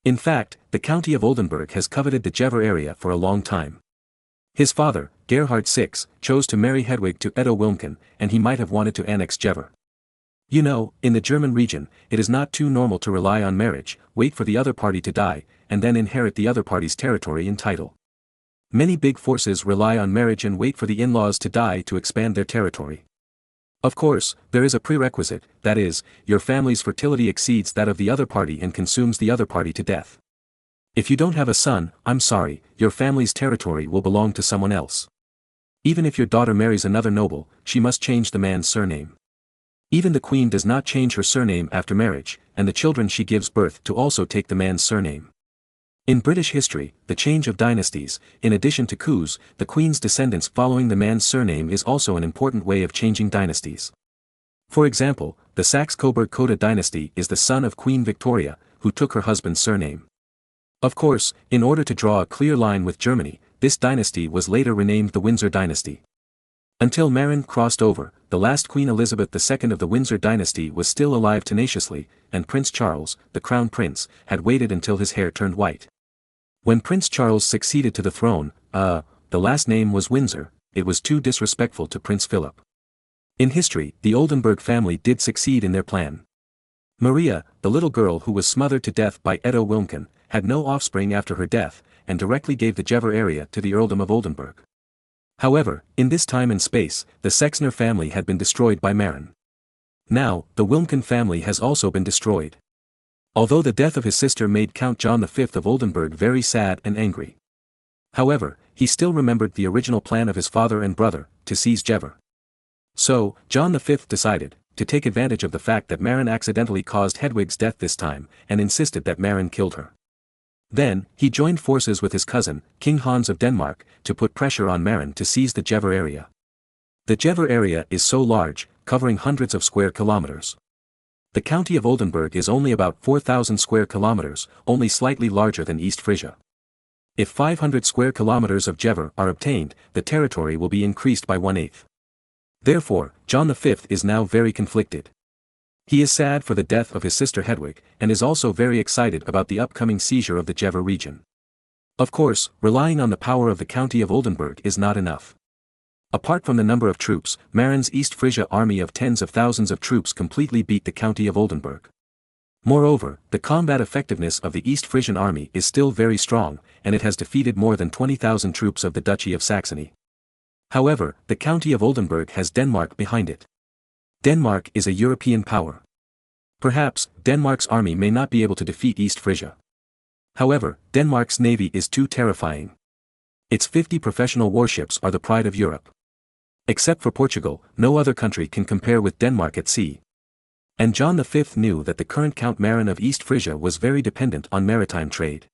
B: In fact, the county of Oldenburg has coveted the Jever area for a long time. His father, Gerhard VI, chose to marry Hedwig to Edo Wilmken, and he might have wanted to annex Jever. You know, in the German region, it is not too normal to rely on marriage, wait for the other party to die, and then inherit the other party's territory and title. Many big forces rely on marriage and wait for the in-laws to die to expand their territory. Of course, there is a prerequisite, that is, your family's fertility exceeds that of the other party and consumes the other party to death. If you don't have a son, I'm sorry, your family's territory will belong to someone else. Even if your daughter marries another noble, she must change the man's surname. Even the queen does not change her surname after marriage, and the children she gives birth to also take the man's surname. In British history, the change of dynasties, in addition to coups, the queen's descendants following the man's surname is also an important way of changing dynasties. For example, the Saxe-Coburg-Gotha dynasty is the son of Queen Victoria, who took her husband's surname. Of course, in order to draw a clear line with Germany, this dynasty was later renamed the Windsor dynasty. Until Marin crossed over, the last Queen Elizabeth II of the Windsor dynasty was still alive tenaciously, and Prince Charles, the crown prince, had waited until his hair turned white. When Prince Charles succeeded to the throne, the last name was Windsor, it was too disrespectful to Prince Philip. In history, the Oldenburg family did succeed in their plan. Maria, the little girl who was smothered to death by Edo Wilmken, had no offspring after her death, and directly gave the Jever area to the Earldom of Oldenburg. However, in this time and space, the Sexner family had been destroyed by Marin. Now, the Wilmken family has also been destroyed. Although the death of his sister made Count John V of Oldenburg very sad and angry. However, he still remembered the original plan of his father and brother, to seize Jever. So, John V decided, to take advantage of the fact that Marin accidentally caused Hedwig's death this time, and insisted that Marin killed her. Then, he joined forces with his cousin, King Hans of Denmark, to put pressure on Marin to seize the Jever area. The Jever area is so large, covering hundreds of square kilometers. The county of Oldenburg is only about 4,000 square kilometers, only slightly larger than East Frisia. If 500 square kilometers of Jever are obtained, the territory will be increased by 1/8. Therefore, John V is now very conflicted. He is sad for the death of his sister Hedwig, and is also very excited about the upcoming seizure of the Jever region. Of course, relying on the power of the county of Oldenburg is not enough. Apart from the number of troops, Marin's East Frisia army of tens of thousands of troops completely beat the county of Oldenburg. Moreover, the combat effectiveness of the East Frisian army is still very strong, and it has defeated more than 20,000 troops of the Duchy of Saxony. However, the county of Oldenburg has Denmark behind it. Denmark is a European power. Perhaps, Denmark's army may not be able to defeat East Frisia. However, Denmark's navy is too terrifying. Its 50 professional warships are the pride of Europe. Except for Portugal, no other country can compare with Denmark at sea. And John V knew that the current Count Marin of East Frisia was very dependent on maritime trade.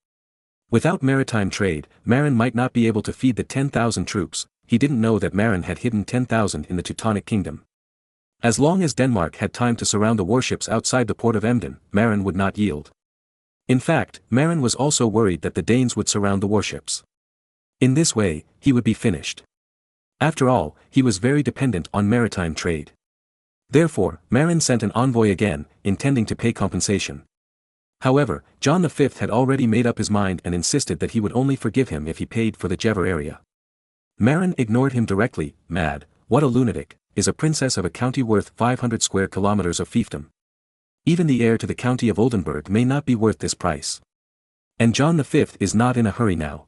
B: Without maritime trade, Marin might not be able to feed the 10,000 troops. He didn't know that Marin had hidden 10,000 in the Teutonic Kingdom. As long as Denmark had time to surround the warships outside the port of Emden, Marin would not yield. In fact, Marin was also worried that the Danes would surround the warships. In this way, he would be finished. After all, he was very dependent on maritime trade. Therefore, Marin sent an envoy again, intending to pay compensation. However, John V had already made up his mind and insisted that he would only forgive him if he paid for the Jever area. Marin ignored him directly. Mad, what a lunatic, is a princess of a county worth 500 square kilometers of fiefdom. Even the heir to the county of Oldenburg may not be worth this price. And John V is not in a hurry now.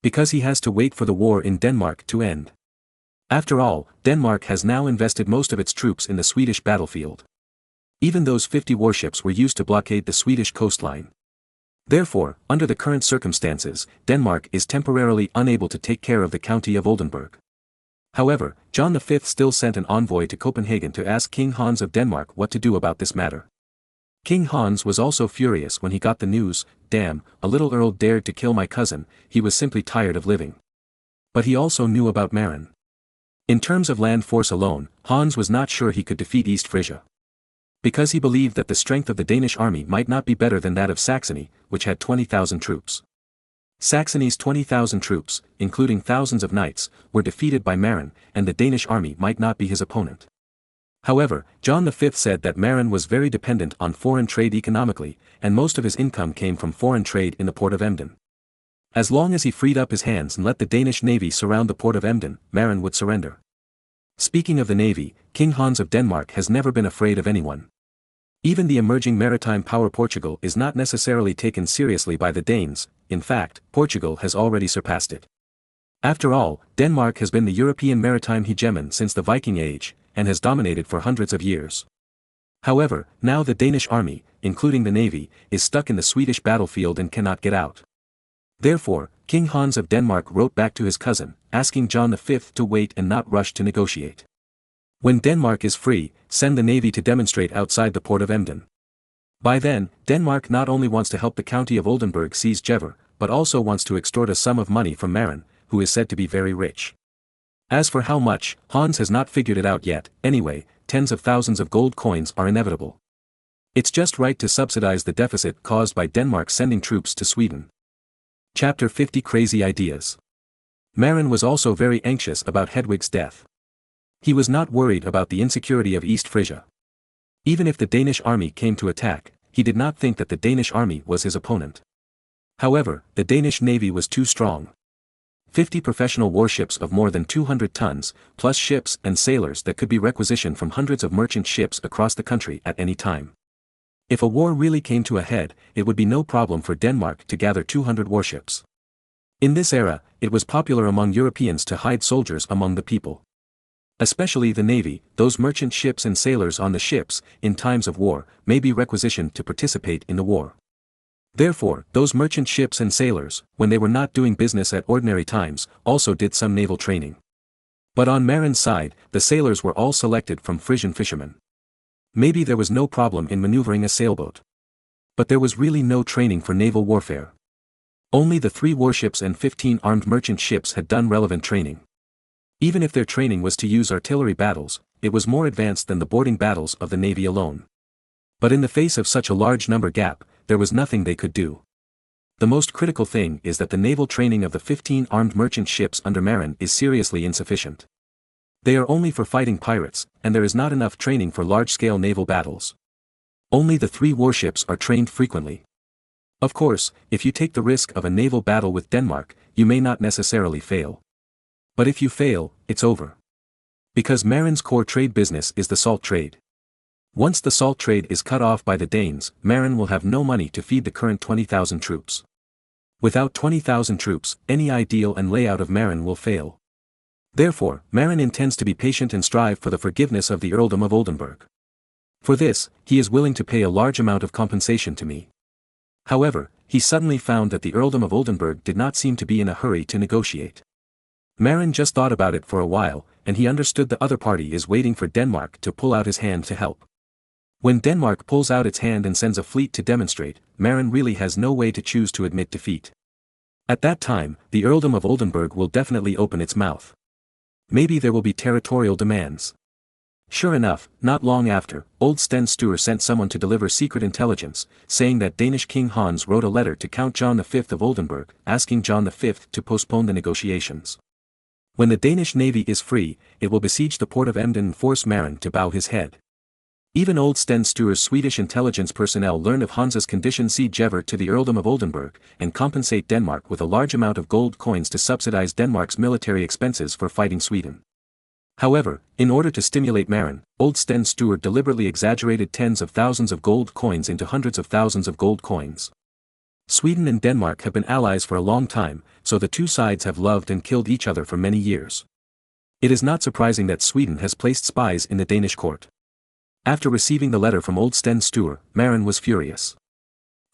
B: Because he has to wait for the war in Denmark to end. After all, Denmark has now invested most of its troops in the Swedish battlefield. Even those 50 warships were used to blockade the Swedish coastline. Therefore, under the current circumstances, Denmark is temporarily unable to take care of the county of Oldenburg. However, John V still sent an envoy to Copenhagen to ask King Hans of Denmark what to do about this matter. King Hans was also furious when he got the news. Damn, a little earl dared to kill my cousin, he was simply tired of living. But he also knew about Marin. In terms of land force alone, Hans was not sure he could defeat East Frisia. Because he believed that the strength of the Danish army might not be better than that of Saxony, which had 20,000 troops. Saxony's 20,000 troops, including thousands of knights, were defeated by Marin, and the Danish army might not be his opponent. However, John V said that Marin was very dependent on foreign trade economically, and most of his income came from foreign trade in the port of Emden. As long as he freed up his hands and let the Danish navy surround the port of Emden, Marin would surrender. Speaking of the navy, King Hans of Denmark has never been afraid of anyone. Even the emerging maritime power Portugal is not necessarily taken seriously by the Danes. In fact, Portugal has already surpassed it. After all, Denmark has been the European maritime hegemon since the Viking Age, and has dominated for hundreds of years. However, now the Danish army, including the navy, is stuck in the Swedish battlefield and cannot get out. Therefore, King Hans of Denmark wrote back to his cousin, asking John V to wait and not rush to negotiate. When Denmark is free, send the navy to demonstrate outside the port of Emden. By then, Denmark not only wants to help the county of Oldenburg seize Jever, but also wants to extort a sum of money from Marin, who is said to be very rich. As for how much, Hans has not figured it out yet. Anyway, tens of thousands of gold coins are inevitable. It's just right to subsidize the deficit caused by Denmark sending troops to Sweden. Chapter 50 Crazy Ideas. Marin was also very anxious about Hedwig's death. He was not worried about the insecurity of East Frisia. Even if the Danish army came to attack, he did not think that the Danish army was his opponent. However, the Danish navy was too strong. 50 professional warships of more than 200 tons, plus ships and sailors that could be requisitioned from hundreds of merchant ships across the country at any time. If a war really came to a head, it would be no problem for Denmark to gather 200 warships. In this era, it was popular among Europeans to hide soldiers among the people. Especially the navy, those merchant ships and sailors on the ships, in times of war, may be requisitioned to participate in the war. Therefore, those merchant ships and sailors, when they were not doing business at ordinary times, also did some naval training. But on Marin's side, the sailors were all selected from Frisian fishermen. Maybe there was no problem in maneuvering a sailboat. But there was really no training for naval warfare. Only the 3 warships and 15 armed merchant ships had done relevant training. Even if their training was to use artillery battles, it was more advanced than the boarding battles of the navy alone. But in the face of such a large number gap, there was nothing they could do. The most critical thing is that the naval training of the 15 armed merchant ships under Marin is seriously insufficient. They are only for fighting pirates, and there is not enough training for large-scale naval battles. Only the 3 warships are trained frequently. Of course, if you take the risk of a naval battle with Denmark, you may not necessarily fail. But if you fail, it's over. Because Marin's core trade business is the salt trade. Once the salt trade is cut off by the Danes, Marin will have no money to feed the current 20,000 troops. Without 20,000 troops, any ideal and layout of Marin will fail. Therefore, Marin intends to be patient and strive for the forgiveness of the earldom of Oldenburg. For this, he is willing to pay a large amount of compensation to me. However, he suddenly found that the earldom of Oldenburg did not seem to be in a hurry to negotiate. Marin just thought about it for a while, and he understood the other party is waiting for Denmark to pull out his hand to help. When Denmark pulls out its hand and sends a fleet to demonstrate, Marin really has no way to choose to admit defeat. At that time, the earldom of Oldenburg will definitely open its mouth. Maybe there will be territorial demands. Sure enough, not long after, old Sten Sture sent someone to deliver secret intelligence, saying that Danish King Hans wrote a letter to Count John V of Oldenburg, asking John V to postpone the negotiations. When the Danish navy is free, it will besiege the port of Emden and force Marin to bow his head. Even old Sten Sture's Swedish intelligence personnel learn of Hansa's condition cede Jever to the earldom of Oldenburg, and compensate Denmark with a large amount of gold coins to subsidize Denmark's military expenses for fighting Sweden. However, in order to stimulate Marin, old Sten Sture deliberately exaggerated tens of thousands of gold coins into hundreds of thousands of gold coins. Sweden and Denmark have been allies for a long time, so the two sides have loved and killed each other for many years. It is not surprising that Sweden has placed spies in the Danish court. After receiving the letter from old Sten Sture, Marin was furious.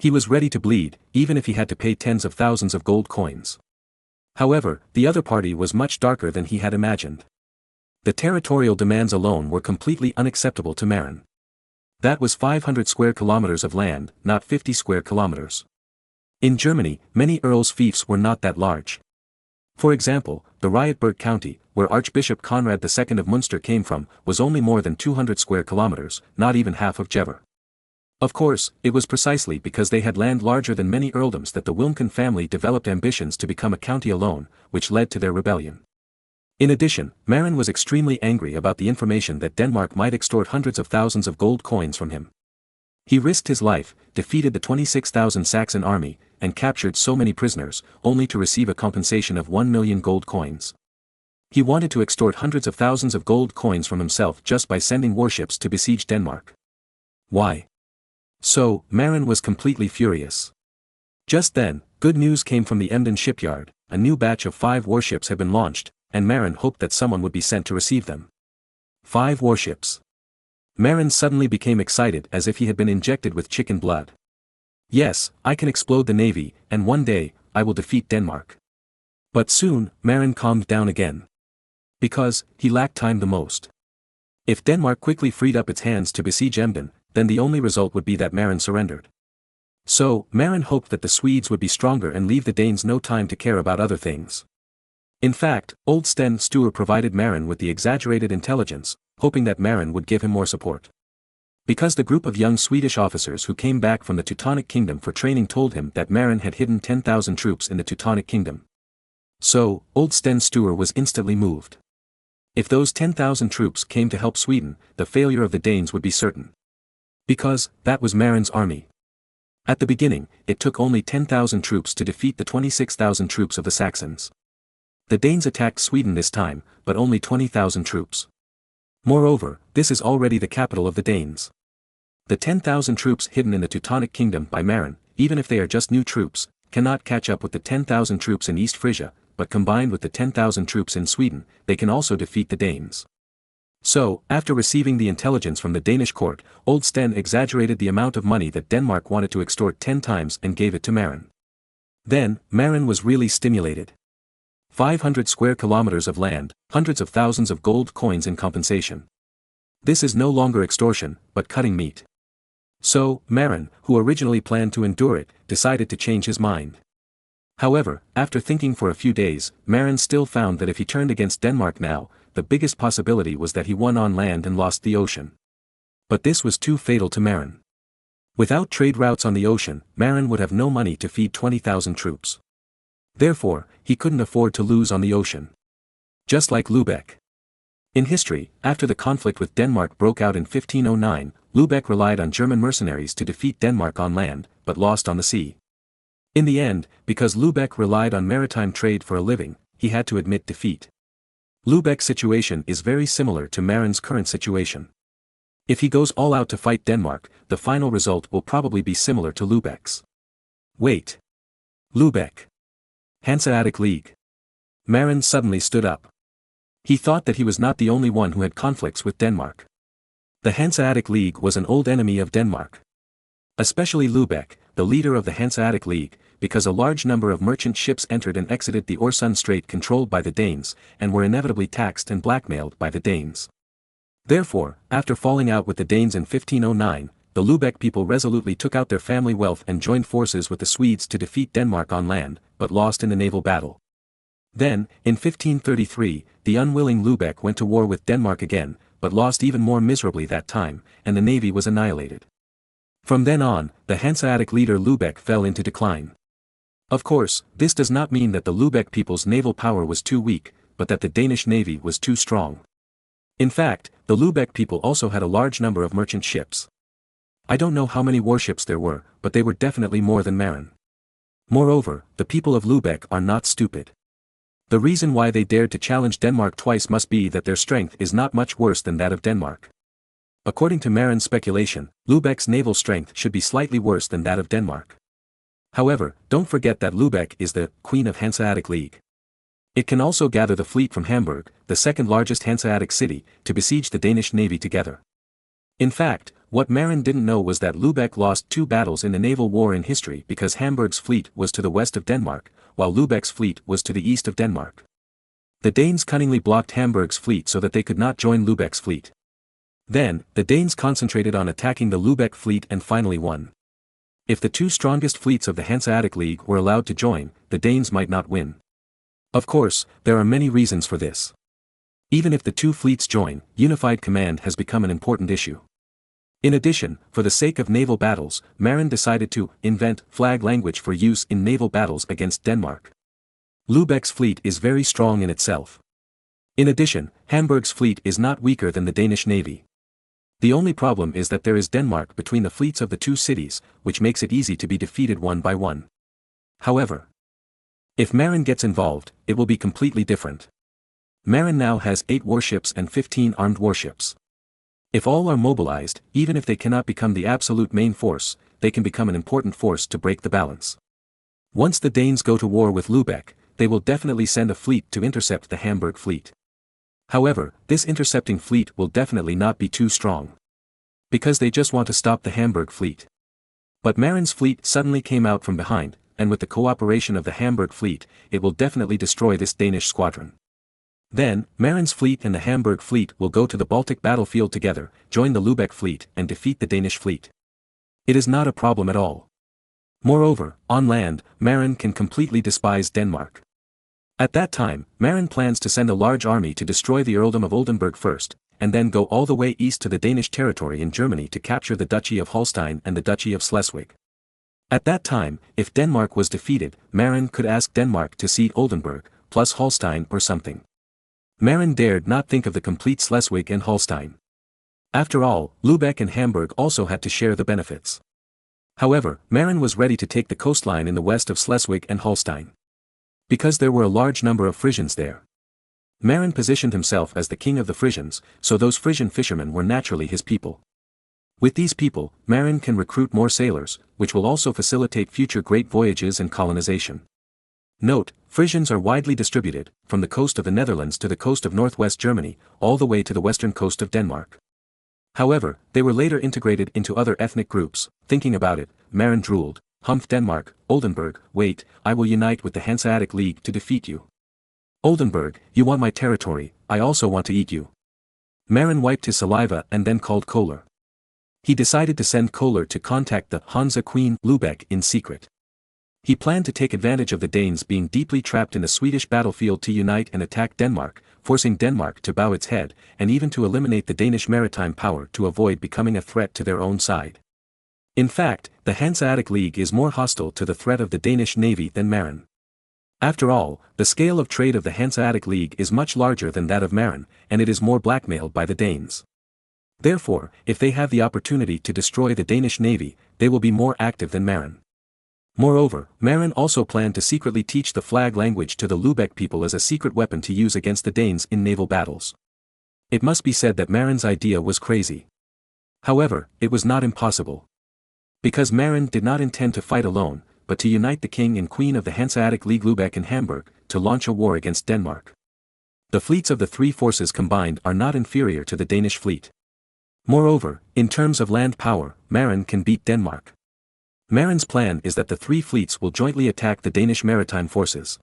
B: He was ready to bleed, even if he had to pay tens of thousands of gold coins. However, the other party was much darker than he had imagined. The territorial demands alone were completely unacceptable to Marin. That was 500 square kilometers of land, not 50 square kilometers. In Germany, many earls' fiefs were not that large. For example, the Rietberg county, where Archbishop Conrad II of Munster came from, was only more than 200 square kilometers, not even half of Jever. Of course, it was precisely because they had land larger than many earldoms that the Wilmken family developed ambitions to become a county alone, which led to their rebellion. In addition, Marin was extremely angry about the information that Denmark might extort hundreds of thousands of gold coins from him. He risked his life, defeated the 26,000 Saxon army, and captured so many prisoners, only to receive a compensation of 1 million gold coins. He wanted to extort hundreds of thousands of gold coins from himself just by sending warships to besiege Denmark. Why? So, Marin was completely furious. Just then, good news came from the Emden shipyard. A new batch of 5 warships had been launched, and Marin hoped that someone would be sent to receive them. 5 warships. Marin suddenly became excited as if he had been injected with chicken blood. Yes, I can explode the navy, and one day, I will defeat Denmark. But soon, Marin calmed down again. Because, he lacked time the most. If Denmark quickly freed up its hands to besiege Emden, then the only result would be that Marin surrendered. So, Marin hoped that the Swedes would be stronger and leave the Danes no time to care about other things. In fact, old Sten Sture provided Marin with the exaggerated intelligence, hoping that Marin would give him more support. Because the group of young Swedish officers who came back from the Teutonic Kingdom for training told him that Marin had hidden 10,000 troops in the Teutonic Kingdom. So, old Sten Sture was instantly moved. If those 10,000 troops came to help Sweden, the failure of the Danes would be certain. Because, that was Marin's army. At the beginning, it took only 10,000 troops to defeat the 26,000 troops of the Saxons. The Danes attacked Sweden this time, but only 20,000 troops. Moreover, this is already the capital of the Danes. The 10,000 troops hidden in the Teutonic Kingdom by Marin, even if they are just new troops, cannot catch up with the 10,000 troops in East Frisia, but combined with the 10,000 troops in Sweden, they can also defeat the Danes. So, after receiving the intelligence from the Danish court, old Sten exaggerated the amount of money that Denmark wanted to extort 10 times and gave it to Marin. Then, Marin was really stimulated. 500 square kilometers of land, hundreds of thousands of gold coins in compensation. This is no longer extortion, but cutting meat. So, Marin, who originally planned to endure it, decided to change his mind. However, after thinking for a few days, Marin still found that if he turned against Denmark now, the biggest possibility was that he won on land and lost the ocean. But this was too fatal to Marin. Without trade routes on the ocean, Marin would have no money to feed 20,000 troops. Therefore, he couldn't afford to lose on the ocean. Just like Lübeck. In history, after the conflict with Denmark broke out in 1509, Lübeck relied on German mercenaries to defeat Denmark on land, but lost on the sea. In the end, because Lübeck relied on maritime trade for a living, he had to admit defeat. Lübeck's situation is very similar to Marin's current situation. If he goes all out to fight Denmark, the final result will probably be similar to Lübeck's. Wait. Lübeck. Hanseatic League. Marin suddenly stood up. He thought that he was not the only one who had conflicts with Denmark. The Hanseatic League was an old enemy of Denmark. Especially Lübeck, the leader of the Hanseatic League, because a large number of merchant ships entered and exited the Øresund Strait controlled by the Danes, and were inevitably taxed and blackmailed by the Danes. Therefore, after falling out with the Danes in 1509, the Lübeck people resolutely took out their family wealth and joined forces with the Swedes to defeat Denmark on land, but lost in the naval battle. Then, in 1533, the unwilling Lübeck went to war with Denmark again, but lost even more miserably that time, and the navy was annihilated. From then on, the Hanseatic leader Lübeck fell into decline. Of course, this does not mean that the Lübeck people's naval power was too weak, but that the Danish navy was too strong. In fact, the Lübeck people also had a large number of merchant ships. I don't know how many warships there were, but they were definitely more than Marin. Moreover, the people of Lübeck are not stupid. The reason why they dared to challenge Denmark twice must be that their strength is not much worse than that of Denmark. According to Marin's speculation, Lübeck's naval strength should be slightly worse than that of Denmark. However, don't forget that Lübeck is the Queen of Hanseatic League. It can also gather the fleet from Hamburg, the second largest Hanseatic city, to besiege the Danish navy together. In fact, what Marin didn't know was that Lübeck lost 2 battles in the naval war in history because Hamburg's fleet was to the west of Denmark, while Lübeck's fleet was to the east of Denmark. The Danes cunningly blocked Hamburg's fleet so that they could not join Lübeck's fleet. Then, the Danes concentrated on attacking the Lübeck fleet and finally won. If the 2 strongest fleets of the Hanseatic League were allowed to join, the Danes might not win. Of course, there are many reasons for this. Even if the 2 fleets join, unified command has become an important issue. In addition, for the sake of naval battles, Marin decided to invent flag language for use in naval battles against Denmark. Lübeck's fleet is very strong in itself. In addition, Hamburg's fleet is not weaker than the Danish navy. The only problem is that there is Denmark between the fleets of the 2 cities, which makes it easy to be defeated one by one. However, if Marin gets involved, it will be completely different. Marin now has 8 warships and 15 armed warships. If all are mobilized, even if they cannot become the absolute main force, they can become an important force to break the balance. Once the Danes go to war with Lübeck, they will definitely send a fleet to intercept the Hamburg fleet. However, this intercepting fleet will definitely not be too strong. Because they just want to stop the Hamburg fleet. But Marin's fleet suddenly came out from behind, and with the cooperation of the Hamburg fleet, it will definitely destroy this Danish squadron. Then, Marin's fleet and the Hamburg fleet will go to the Baltic battlefield together, join the Lübeck fleet and defeat the Danish fleet. It is not a problem at all. Moreover, on land, Marin can completely despise Denmark. At that time, Marin plans to send a large army to destroy the earldom of Oldenburg first, and then go all the way east to the Danish territory in Germany to capture the Duchy of Holstein and the Duchy of Schleswig. At that time, if Denmark was defeated, Marin could ask Denmark to cede Oldenburg, plus Holstein or something. Marin dared not think of the complete Schleswig and Holstein. After all, Lübeck and Hamburg also had to share the benefits. However, Marin was ready to take the coastline in the west of Schleswig and Holstein. Because there were a large number of Frisians there. Marin positioned himself as the king of the Frisians, so those Frisian fishermen were naturally his people. With these people, Marin can recruit more sailors, which will also facilitate future great voyages and colonization. Note, Frisians are widely distributed, from the coast of the Netherlands to the coast of northwest Germany, all the way to the western coast of Denmark. However, they were later integrated into other ethnic groups. Thinking about it, Marin drooled, "Humph Denmark, Oldenburg, wait, I will unite with the Hanseatic League to defeat you. Oldenburg, you want my territory, I also want to eat you." Marin wiped his saliva and then called Kohler. He decided to send Kohler to contact the Hansa Queen Lübeck in secret. He planned to take advantage of the Danes being deeply trapped in the Swedish battlefield to unite and attack Denmark, forcing Denmark to bow its head, and even to eliminate the Danish maritime power to avoid becoming a threat to their own side. In fact, the Hanseatic League is more hostile to the threat of the Danish navy than Marin. After all, the scale of trade of the Hanseatic League is much larger than that of Marin, and it is more blackmailed by the Danes. Therefore, if they have the opportunity to destroy the Danish navy, they will be more active than Marin. Moreover, Marin also planned to secretly teach the flag language to the Lübeck people as a secret weapon to use against the Danes in naval battles. It must be said that Marin's idea was crazy. However, it was not impossible. Because Marin did not intend to fight alone, but to unite the king and queen of the Hanseatic League Lübeck and Hamburg, to launch a war against Denmark. The fleets of the three forces combined are not inferior to the Danish fleet. Moreover, in terms of land power, Marin can beat Denmark. Marin's plan is that the three fleets will jointly attack the Danish maritime forces.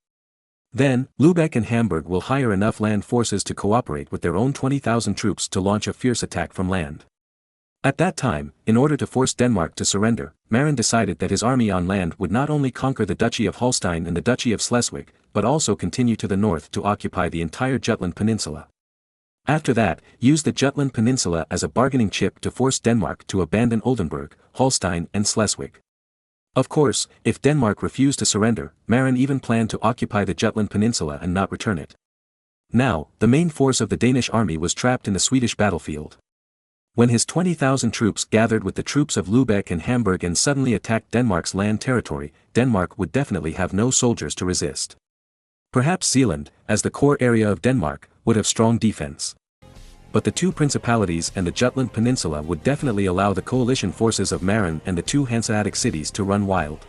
B: Then, Lübeck and Hamburg will hire enough land forces to cooperate with their own 20,000 troops to launch a fierce attack from land. At that time, in order to force Denmark to surrender, Marin decided that his army on land would not only conquer the Duchy of Holstein and the Duchy of Schleswig, but also continue to the north to occupy the entire Jutland Peninsula. After that, use the Jutland Peninsula as a bargaining chip to force Denmark to abandon Oldenburg, Holstein and Schleswig. Of course, if Denmark refused to surrender, Marin even planned to occupy the Jutland Peninsula and not return it. Now, the main force of the Danish army was trapped in the Swedish battlefield. When his 20,000 troops gathered with the troops of Lübeck and Hamburg and suddenly attacked Denmark's land territory, Denmark would definitely have no soldiers to resist. Perhaps Zealand, as the core area of Denmark, would have strong defense. But the two principalities and the Jutland Peninsula would definitely allow the coalition forces of Marin and the two Hanseatic cities to run wild.